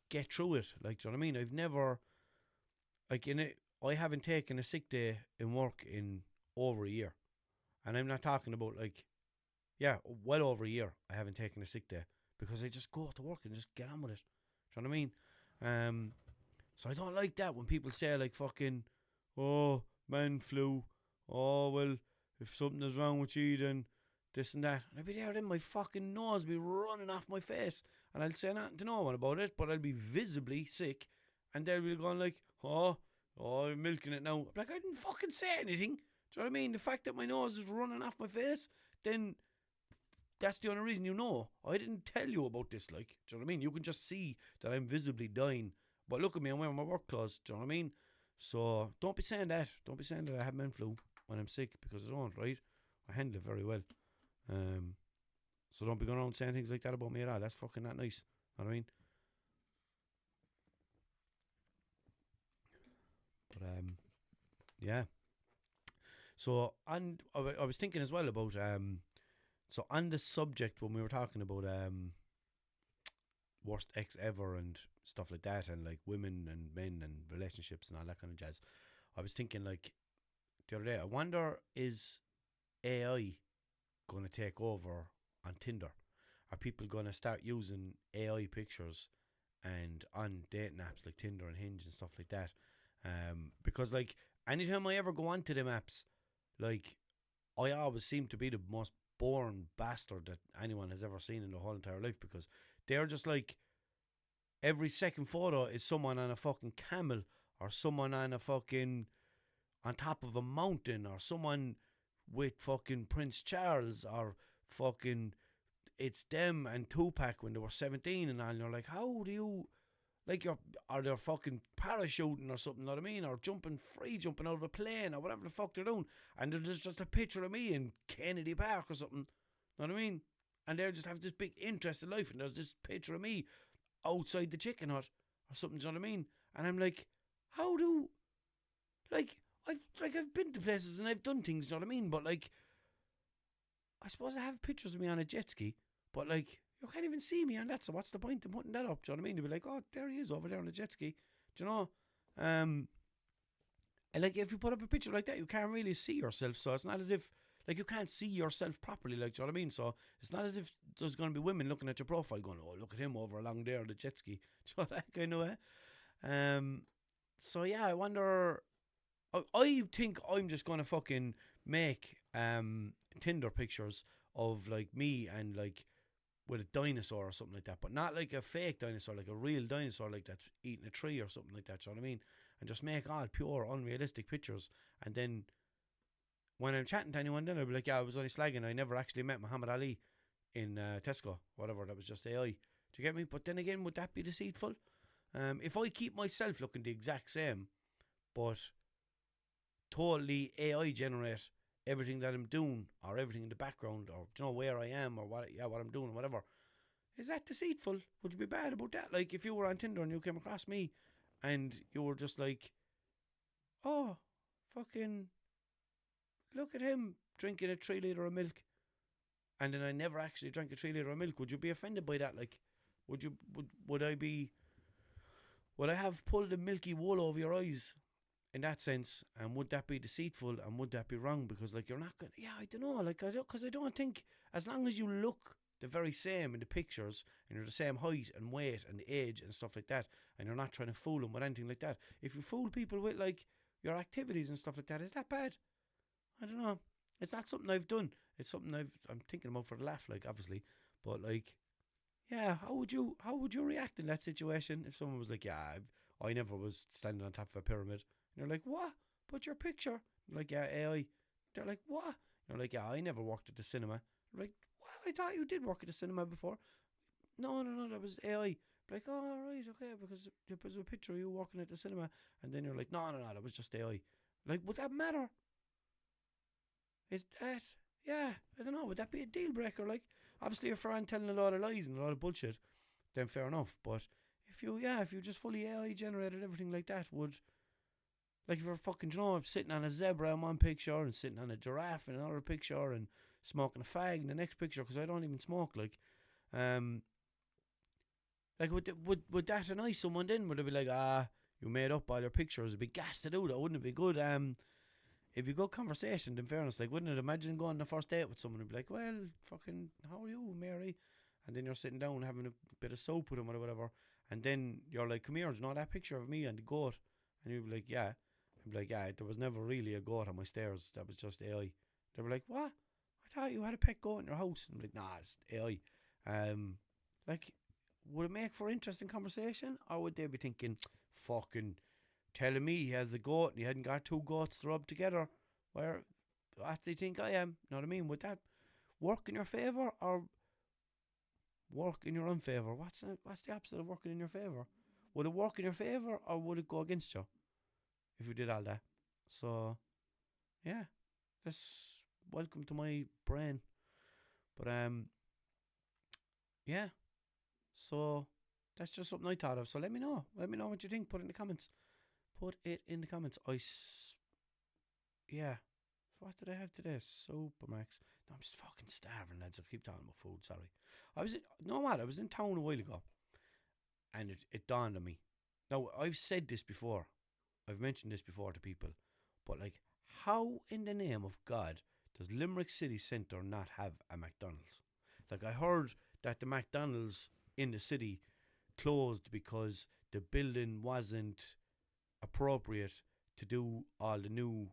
get through it. Like, do you know what I mean? I've never like in it. I haven't taken a sick day in work in over a year, and I'm not talking about like, yeah, well over a year. I haven't taken a sick day because I just go to work and just get on with it. Do you know what I mean? So I don't like that when people say like fucking, oh, man flu. Oh, well, if something is wrong with you, then this and that. And I'd be there, then my fucking nose be running off my face. And I'll say nothing to no one about it, but I'll be visibly sick. And they'll be going like, oh, I'm milking it now. I'm like, I didn't fucking say anything. Do you know what I mean? The fact that my nose is running off my face, then that's the only reason you know. I didn't tell you about this, like, do you know what I mean? You can just see that I'm visibly dying. But look at me, I'm wearing my work clothes, do you know what I mean? So don't be saying that. Don't be saying that I have man flu when I'm sick, because I don't, right? I handle it very well. So don't be going around saying things like that about me at all. That's fucking not nice. You know what I mean? But yeah. So and I was thinking as well about so on the subject when we were talking about worst ex ever and stuff like that, and like women and men and relationships and all that kind of jazz, I was thinking like the other day, I wonder, is AI going to take over on Tinder? Are people going to start using AI pictures and on dating apps like Tinder and Hinge and stuff like that? Because like anytime I ever go onto them apps, like I always seem to be the most boring bastard that anyone has ever seen in their whole entire life, because they're just like every second photo is someone on a fucking camel, or someone on a fucking on top of a mountain, or someone with fucking Prince Charles, or fucking it's them and Tupac when they were 17 and all. And you're like, how do you like are they fucking parachuting or something, you know what I mean? Or jumping out of a plane or whatever the fuck they're doing. And there's just a picture of me in Kennedy Park or something, you know what I mean? And they just have this big interest in life, and there's this picture of me outside the chicken hut or something, you know what I mean? And I'm like, how do I've been to places and I've done things, you know what I mean? But like, I suppose I have pictures of me on a jet ski, but like, you can't even see me on that, so what's the point in putting that up? Do you know what I mean? They'll be like, oh, there he is over there on the jet ski. Do you know? And like, if you put up a picture like that, you can't really see yourself, so it's not as if, like, you can't see yourself properly, like, do you know what I mean? So it's not as if there's going to be women looking at your profile going, oh, look at him over along there on the jet ski. Do you know that kind of way? So yeah, I wonder, I think I'm just going to fucking make Tinder pictures of like me and like with a dinosaur or something like that, but not like a fake dinosaur, like a real dinosaur, like that's eating a tree or something like that, you know what I mean? And just make all pure, unrealistic pictures. And then when I'm chatting to anyone, then I'll be like, yeah, I was only slagging. I never actually met Muhammad Ali in Tesco, whatever. That was just AI. Do you get me? But then again, would that be deceitful? If I keep myself looking the exact same, but totally AI generate everything that I'm doing, or everything in the background, or you know where I am, or what I'm doing, whatever. Is that deceitful? Would you be bad about that? Like if you were on Tinder and you came across me, and you were just like, oh, fucking, look at him drinking a 3 litre of milk, and then I never actually drank a 3 litre of milk. Would you be offended by that? Like, would I have pulled the milky wool over your eyes? In that sense, and would that be deceitful, and would that be wrong? Because like you're not gonna, I don't know, like because I don't think, as long as you look the very same in the pictures, and you're the same height and weight and age and stuff like that, and you're not trying to fool them with anything like that. If you fool people with like your activities and stuff like that, is that bad? I don't know. It's not something I've done. It's something I'm thinking about for the laugh, like obviously, but like, yeah, how would you react in that situation if someone was like, yeah, I never was standing on top of a pyramid? You're like, what? But your picture. You're like, yeah, AI. They're like, what? You're like, yeah, I never worked at the cinema. You're like, what? I thought you did work at the cinema before. No, that was AI. Like, oh, right, okay, because there was a picture of you working at the cinema, and then you're like, no, that was just AI. Like, would that matter? Is that, yeah, I don't know, would that be a deal breaker? Like, obviously, if you're telling a lot of lies and a lot of bullshit, then fair enough. But if you just fully AI generated everything like that, like if you're fucking, sitting on a zebra in one picture and sitting on a giraffe in another picture and smoking a fag in the next picture, because I don't even smoke, like, would that annoy someone then? Would it be like, you made up all your pictures? It'd be gas to do that, wouldn't it be good? It'd be good conversation, in fairness. Like, wouldn't it? Imagine going on the first date with someone and be like, well, fucking, how are you, Mary? And then you're sitting down having a bit of soap with him or whatever. And then you're like, come here, do you know that picture of me and the goat? And you'd be like, yeah. I'd be like, yeah, there was never really a goat on my stairs. That was just AI. They were like, what? I thought you had a pet goat in your house. And I'm like, nah, it's AI. Like, would it make for interesting conversation? Or would they be thinking, fucking telling me he has the goat and he hadn't got two goats to rub together? What do you think I am? You know what I mean? Would that work in your favour or work in your unfavour? What's the opposite of working in your favour? Would it work in your favour or would it go against you if you did all that? So, yeah, that's welcome to my brain. But yeah, so that's just something I thought of. So let me know what you think. Put it in the comments. Yeah. What did I have today? Supermax. No, I'm just fucking starving, lads. I keep talking about food. Sorry. I was in town a while ago, and it dawned on me. Now, I've said this before. I've mentioned this before to people, but like, how in the name of God does Limerick City Centre not have a McDonald's? Like, I heard that the McDonald's in the city closed because the building wasn't appropriate to do all the new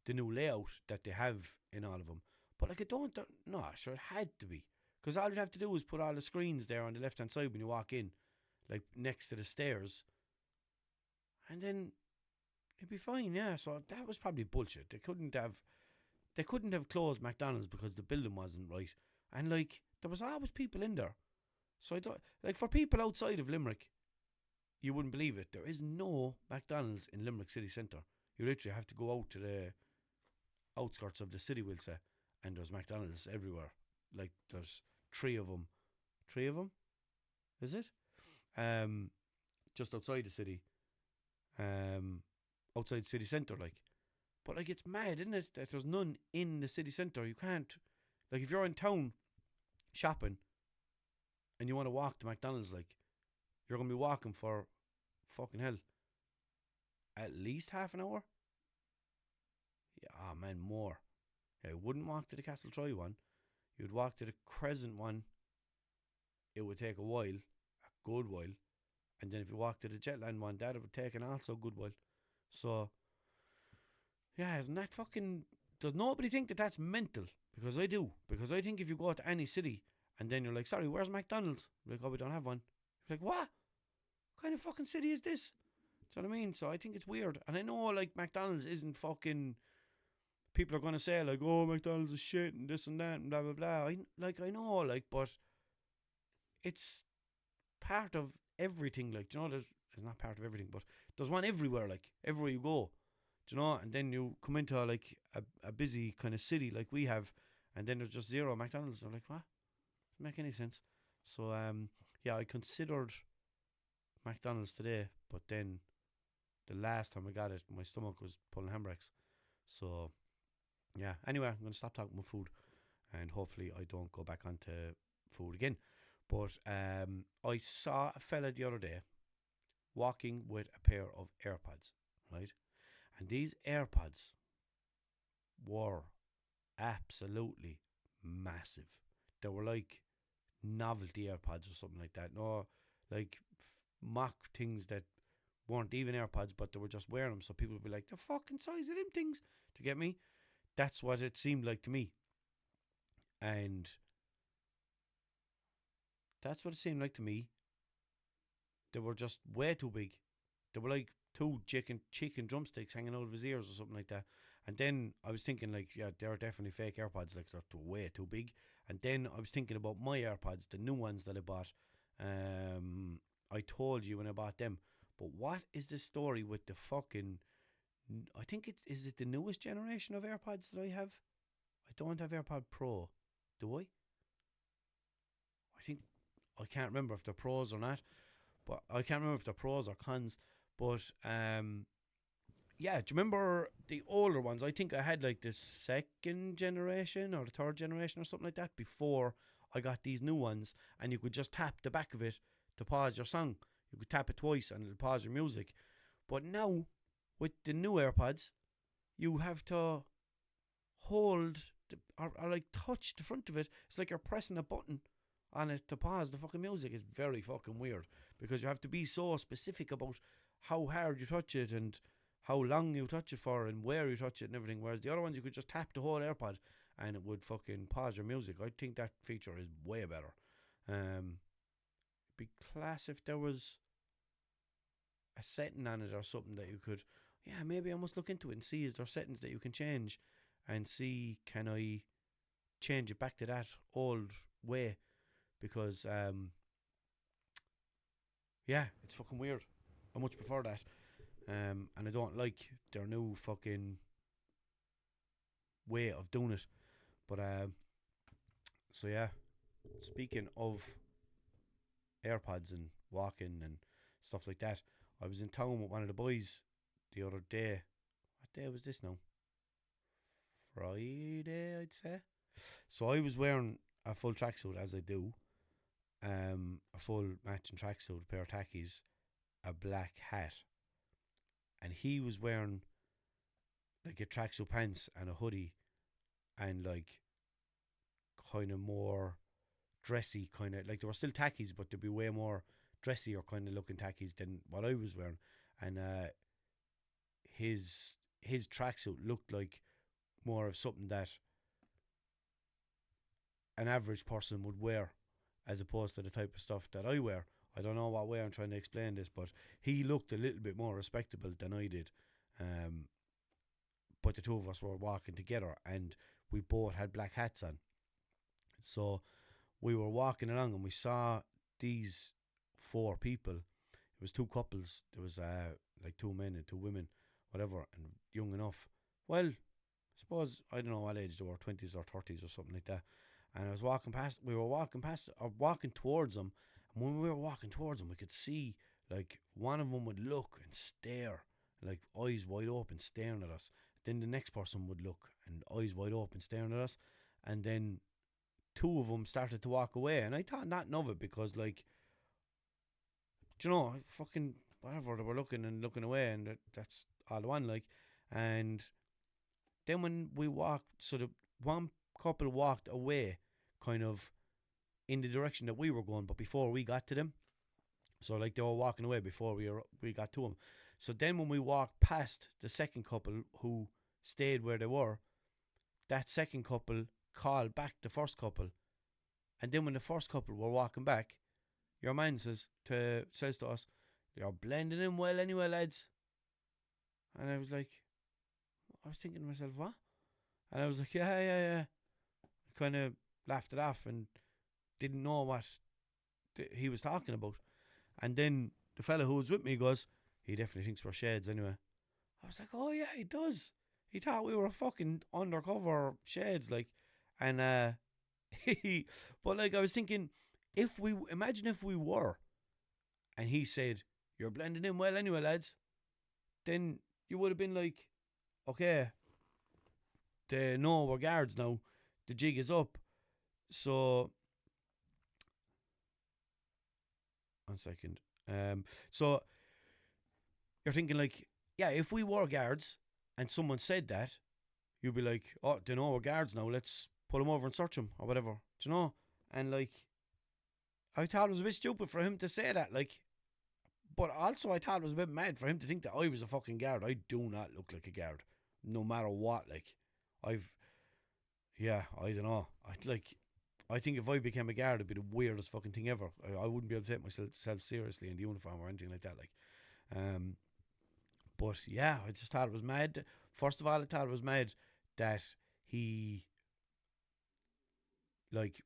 layout that they have in all of them. But like, sure, it had to be, because all you'd have to do is put all the screens there on the left hand side when you walk in, like next to the stairs, and then it'd be fine. Yeah, so that was probably bullshit. They couldn't have closed McDonald's because the building wasn't right, and like, there was always people in there. So I don't, like, for people outside of Limerick, you wouldn't believe it, there is no McDonald's in Limerick City Centre. You literally have to go out to the outskirts of the city, we'll say, and there's McDonald's everywhere. Like, there's three of them, is it? Just outside the city, outside city centre, like. But like, it's mad, isn't it, that there's none in the city centre? You can't, like, if you're in town shopping and you want to walk to McDonald's, like, you're gonna be walking for fucking hell at least half an hour. Yeah, man, more. Yeah, you wouldn't walk to the Castletroy one. You'd walk to the Crescent one. It would take a good while. And then if you walk to the Jetland one, that would take an also good while. So, yeah, isn't that fucking... Does nobody think that that's mental? Because I do. Because I think if you go to any city and then you're like, sorry, where's McDonald's? You're like, oh, we don't have one. You're like, what kind of fucking city is this? Do you know what I mean? So I think it's weird. And I know, like, McDonald's isn't fucking... People are going to say, like, oh, McDonald's is shit and this and that and blah, blah, blah. I know, like, but it's part of everything. Like, do you know, it's not part of everything, but there's one everywhere, like, everywhere you go. Do you know? And then you come into, like, a busy kind of city like we have, and then there's just zero McDonald's. They're like, what? Doesn't make any sense. So, yeah, I considered McDonald's today, but then the last time I got it, my stomach was pulling handbrakes. So, yeah. Anyway, I'm going to stop talking about food, and hopefully I don't go back onto food again. But I saw a fella the other day walking with a pair of AirPods, right? And these AirPods were absolutely massive. They were like novelty AirPods or something like that. No, like mock things that weren't even AirPods, but they were just wearing them. So people would be like, the fucking size of them things. To get me? That's what it seemed like to me. And that's what it seemed like to me. They were just way too big. They were like two chicken drumsticks hanging out of his ears or something like that. And then I was thinking, like, yeah, they're definitely fake AirPods. Like, they're way too big. And then I was thinking about my AirPods, the new ones that I bought. I told you when I bought them. But what is the story with the fucking... I think is it the newest generation of AirPods that I have? I don't have AirPod Pro. Do I? I can't remember if they're pros or not, but I can't remember if they're pros or cons. But yeah, do you remember the older ones? I think I had like the second generation or the third generation or something like that before I got these new ones, and you could just tap the back of it to pause your song. You could tap it twice and it'll pause your music. But now, with the new AirPods, you have to hold or like touch the front of it. It's like you're pressing a button on it to pause the fucking music. It's very fucking weird because you have to be so specific about how hard you touch it and how long you touch it for and where you touch it and everything. Whereas the other ones, you could just tap the whole AirPod and it would fucking pause your music. I think that feature is way better. Be class if there was a setting on it or something that you could, yeah, maybe I must look into it and see is there settings that you can change and see can I change it back to that old way, because yeah, it's fucking weird. I much prefer that. And I don't like their new fucking way of doing it. But so yeah, speaking of AirPods and walking and stuff like that, I was in town with one of the boys the other day. What day was this now? Friday, I'd say. So I was wearing a full tracksuit, as I do, a full matching tracksuit, a pair of tackies, a black hat, and he was wearing like a tracksuit pants and a hoodie, and like kind of more dressy, kind of like they were still tackies, but they'd be way more dressy or kind of looking tackies than what I was wearing. And his tracksuit looked like more of something that an average person would wear, as opposed to the type of stuff that I wear. I don't know what way I'm trying to explain this, but he looked a little bit more respectable than I did. But the two of us were walking together and we both had black hats on. So we were walking along and we saw these four people. It was two couples. There was like two men and two women, whatever, and young enough. Well, I suppose, I don't know what age they were, 20s or 30s or something like that. And we were walking towards them. And when we were walking towards them, we could see, like, one of them would look and stare, like, eyes wide open, staring at us. Then the next person would look and eyes wide open, staring at us. And then two of them started to walk away. And I thought nothing of it because, like, do you know, fucking whatever, they were looking and looking away, and that's all the one, like. And then when we walked, so the one couple walked away, kind of in the direction that we were going, but before we got to them. So like they were walking away before we got to them. So then when we walked past the second couple who stayed where they were, that second couple called back the first couple. And then when the first couple were walking back, your man says to us, "You're blending in well anyway, lads." And I was thinking to myself, what? And I was like, yeah. I kind of laughed it off and didn't know what he was talking about. And then the fella who was with me goes, "He definitely thinks we're shades anyway." I was like, oh yeah, he does. He thought we were fucking undercover shades, like. And but like I was thinking, imagine if we were, and he said, "You're blending in well anyway, lads," then you would have been like, okay, they know we're guards now, the jig is up. So, 1 second. So you're thinking like, yeah, if we were guards and someone said that, you'd be like, oh, they know we're guards now, let's pull them over and search them or whatever. Do you know? And like, I thought it was a bit stupid for him to say that, like, but also I thought it was a bit mad for him to think that I was a fucking guard. I do not look like a guard, no matter what. Like, I don't know. I think if I became a guard, it'd be the weirdest fucking thing ever. I wouldn't be able to take myself seriously in the uniform or anything like that. Like, but yeah, I just thought it was mad. First of all, I thought it was mad that he like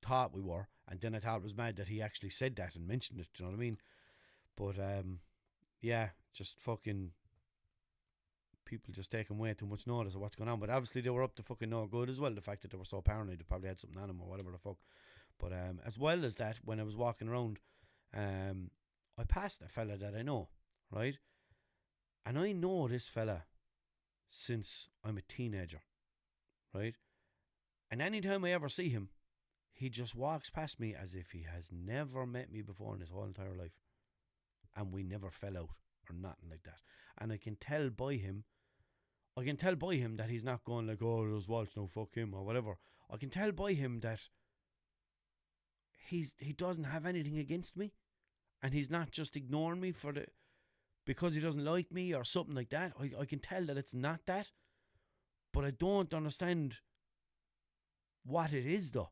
thought we were, and then I thought it was mad that he actually said that and mentioned it. Do you know what I mean? But yeah, just fucking people just taking way too much notice of what's going on. But obviously they were up to fucking no good as well. The fact that they were so paranoid, they probably had something on them or whatever the fuck. But as well as that, when I was walking around, I passed a fella that I know, right? And I know this fella since I'm a teenager, right? And anytime I ever see him, he just walks past me as if he has never met me before in his whole entire life. And we never fell out or nothing like that. And I can tell by him that he's not going like, oh, there's Walsh, no, fuck him, or whatever. I can tell by him that he doesn't have anything against me. And he's not just ignoring me because he doesn't like me or something like that. I can tell that it's not that. But I don't understand what it is, though.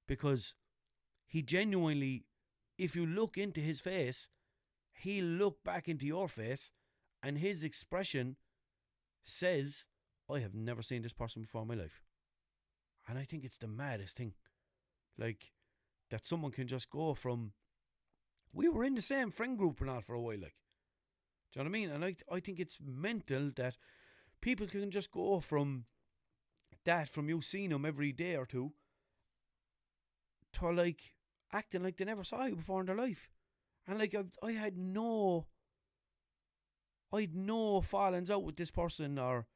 Because he genuinely, if you look into his face, he'll look back into your face, and his expression says, I have never seen this person before in my life. And I think it's the maddest thing. Like, that someone can just go from, we were in the same friend group and all for a while, like. Do you know what I mean? And I think it's mental that people can just go from that, from you seeing them every day or two, to like acting like they never saw you before in their life. And like I had no fallings out with this person or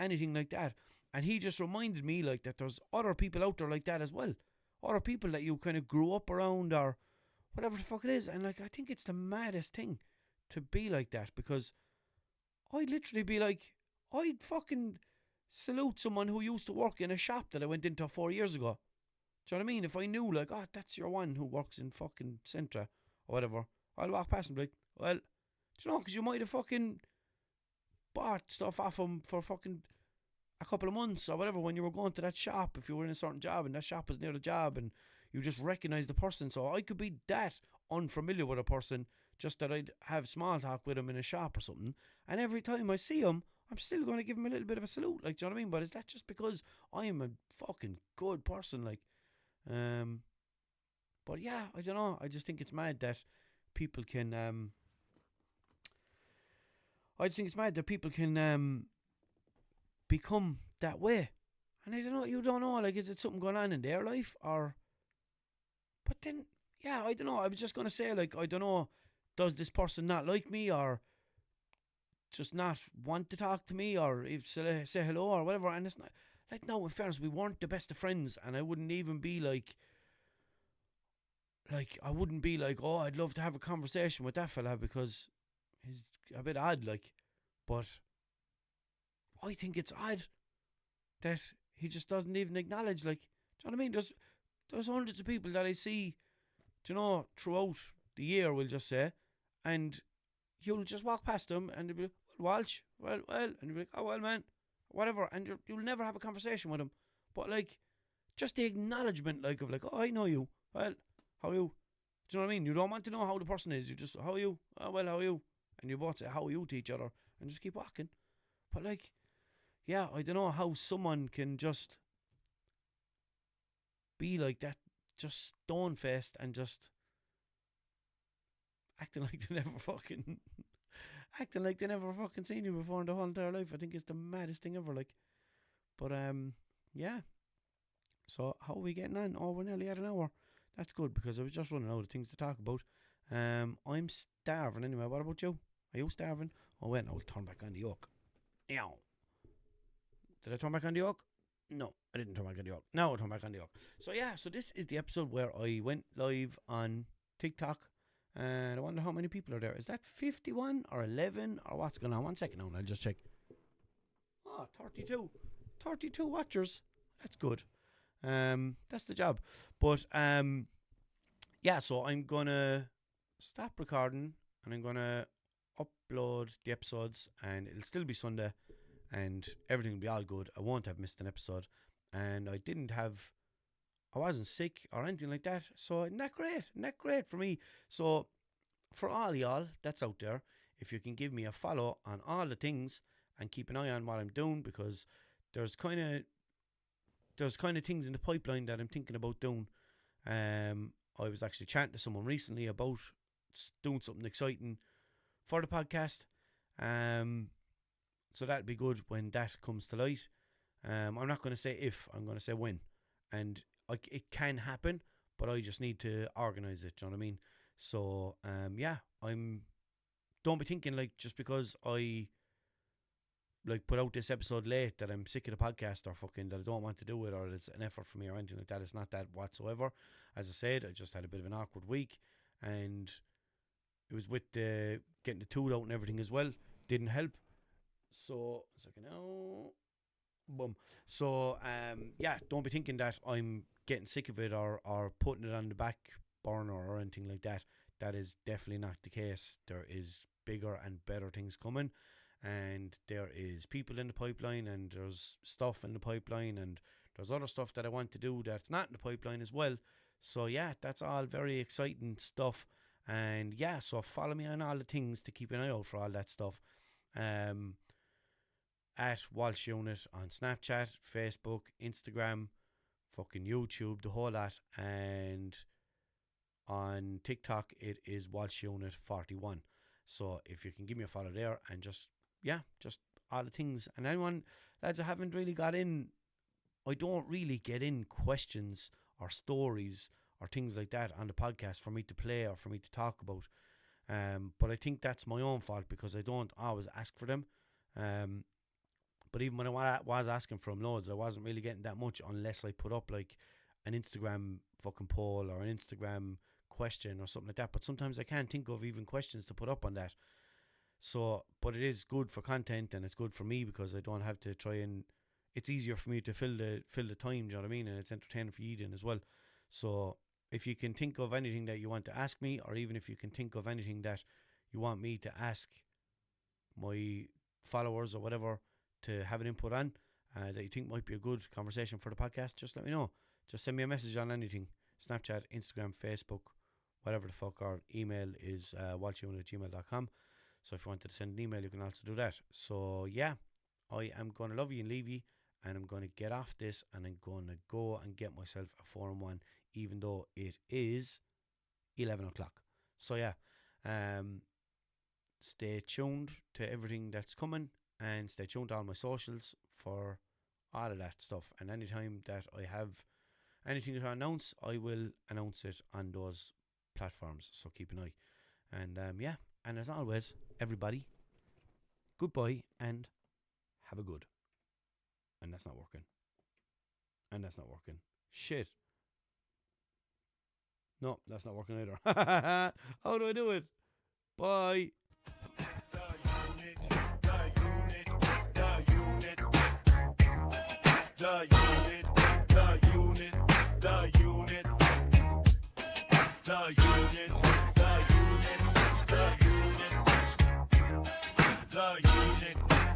anything like that. And he just reminded me like that there's other people out there like that as well. Other people that you kind of grew up around or whatever the fuck it is. And like I think it's the maddest thing to be like that, because I'd literally be like, I'd fucking salute someone who used to work in a shop that I went into 4 years ago. Do you know what I mean? If I knew, like, oh, that's your one who works in fucking Centra or whatever, I'll walk past and be like, well, do you know, because you might have fucking bought stuff off him for fucking a couple of months or whatever when you were going to that shop, if you were in a certain job and that shop was near the job and you just recognise the person. So I could be that unfamiliar with a person, just that I'd have small talk with him in a shop or something, and every time I see him, I'm still going to give him a little bit of a salute, like, do you know what I mean? But is that just because I am a fucking good person, like? But yeah, I don't know. I just think it's mad that people can. I just think it's mad that people can become that way, and I don't know. You don't know, like, is it something going on in their life, or? But then, yeah, I don't know. I was just gonna say, like, I don't know. Does this person not like me, or just not want to talk to me, or if say hello or whatever? And it's not. Like, no, in fairness, we weren't the best of friends, and I wouldn't even be like, I wouldn't be like, oh, I'd love to have a conversation with that fella because he's a bit odd, like. But I think it's odd that he just doesn't even acknowledge, like, do you know what I mean? There's hundreds of people that I see, do you know, throughout the year, we'll just say, and you'll just walk past them, and they'll be like, well, Walsh, well, and you'll be like, oh, well, man, whatever, and you'll never have a conversation with him. But like, just the acknowledgement, like, of like, oh, I know you. Well, how are you? Do you know what I mean? You don't want to know how the person is. You just, how are you? Oh, well, how are you? And you both say how are you to each other and just keep walking. But like, yeah, I don't know how someone can just be like that, just stone faced and just acting like they never fucking seen you before in their whole entire life. I think it's the maddest thing ever, like. But yeah. So how are we getting on? Oh, we're nearly at an hour. That's good, because I was just running out of things to talk about. I'm starving anyway. What about you? Are you starving? Oh wait, no, I'll turn back on the yoke. Meow. Did I turn back on the yoke? No, I didn't turn back on the yoke. Now I'll turn back on the yoke. So yeah, so this is the episode where I went live on TikTok. And I wonder how many people are there. Is that 51 or 11 or what's going on? 1 second now, and I'll just check. Oh, 32. 32 watchers. That's good. That's the job. But yeah, so I'm gonna stop recording and I'm gonna upload the episodes, and it'll still be Sunday and everything will be all good. I won't have missed an episode, and I wasn't sick or anything like that, so not great for me. So for all y'all that's out there, if you can give me a follow on all the things and keep an eye on what I'm doing, because there's kind of things in the pipeline that I'm thinking about doing. I was actually chatting to someone recently about doing something exciting for the podcast. So that'd be good when that comes to light. I'm not going to say if, I'm going to say when. And it can happen, but I just need to organise it. Do you know what I mean? So yeah, don't be thinking like just because I like put out this episode late that I'm sick of the podcast or fucking that I don't want to do it or it's an effort for me or anything like that. It's not that whatsoever. As I said, I just had a bit of an awkward week, and it was with getting the tooth out and everything as well. Didn't help. So a second now. Boom. So yeah, don't be thinking that I'm getting sick of it or putting it on the back burner or anything like that. That is definitely not the case. There is bigger and better things coming, and there is people in the pipeline, and there's stuff in the pipeline, and there's other stuff that I want to do that's not in the pipeline as well. So yeah, that's all very exciting stuff. And yeah, so follow me on all the things to keep an eye out for all that stuff. At Walshunit on Snapchat, Facebook, Instagram, fucking YouTube, the whole lot. And on TikTok, it is Walshunit41. So if you can give me a follow there, and just all the things. And anyone, lads, I haven't really got in, I don't really get in questions or stories or things like that on the podcast for me to play or for me to talk about. But I think that's my own fault because I don't always ask for them. But even when I was asking for them loads, I wasn't really getting that much unless I put up like an Instagram fucking poll or an Instagram question or something like that. But sometimes I can't think of even questions to put up on that. So, but it is good for content, and it's good for me because I don't have to try, and it's easier for me to fill the time, do you know what I mean? And it's entertaining for you then as well. So if you can think of anything that you want to ask me, or even if you can think of anything that you want me to ask my followers or whatever to have an input on, that you think might be a good conversation for the podcast, just let me know. Just send me a message on anything. Snapchat, Instagram, Facebook, whatever the fuck. Our email is walshunit@gmail.com. So if you wanted to send an email, you can also do that. So yeah, I am going to love you and leave you, and I'm going to get off this, and I'm going to go and get myself a 4-1, even though it is 11 o'clock. So yeah, stay tuned to everything that's coming, and stay tuned to all my socials for all of that stuff. And anytime that I have anything to announce, I will announce it on those platforms. So keep an eye. And yeah, and as always, everybody, goodbye and have a good. And that's not working. And that's not working. Shit. No, that's not working either. How do I do it? Bye. The unit, the unit, the unit, the unit, the unit, the unit, the unit.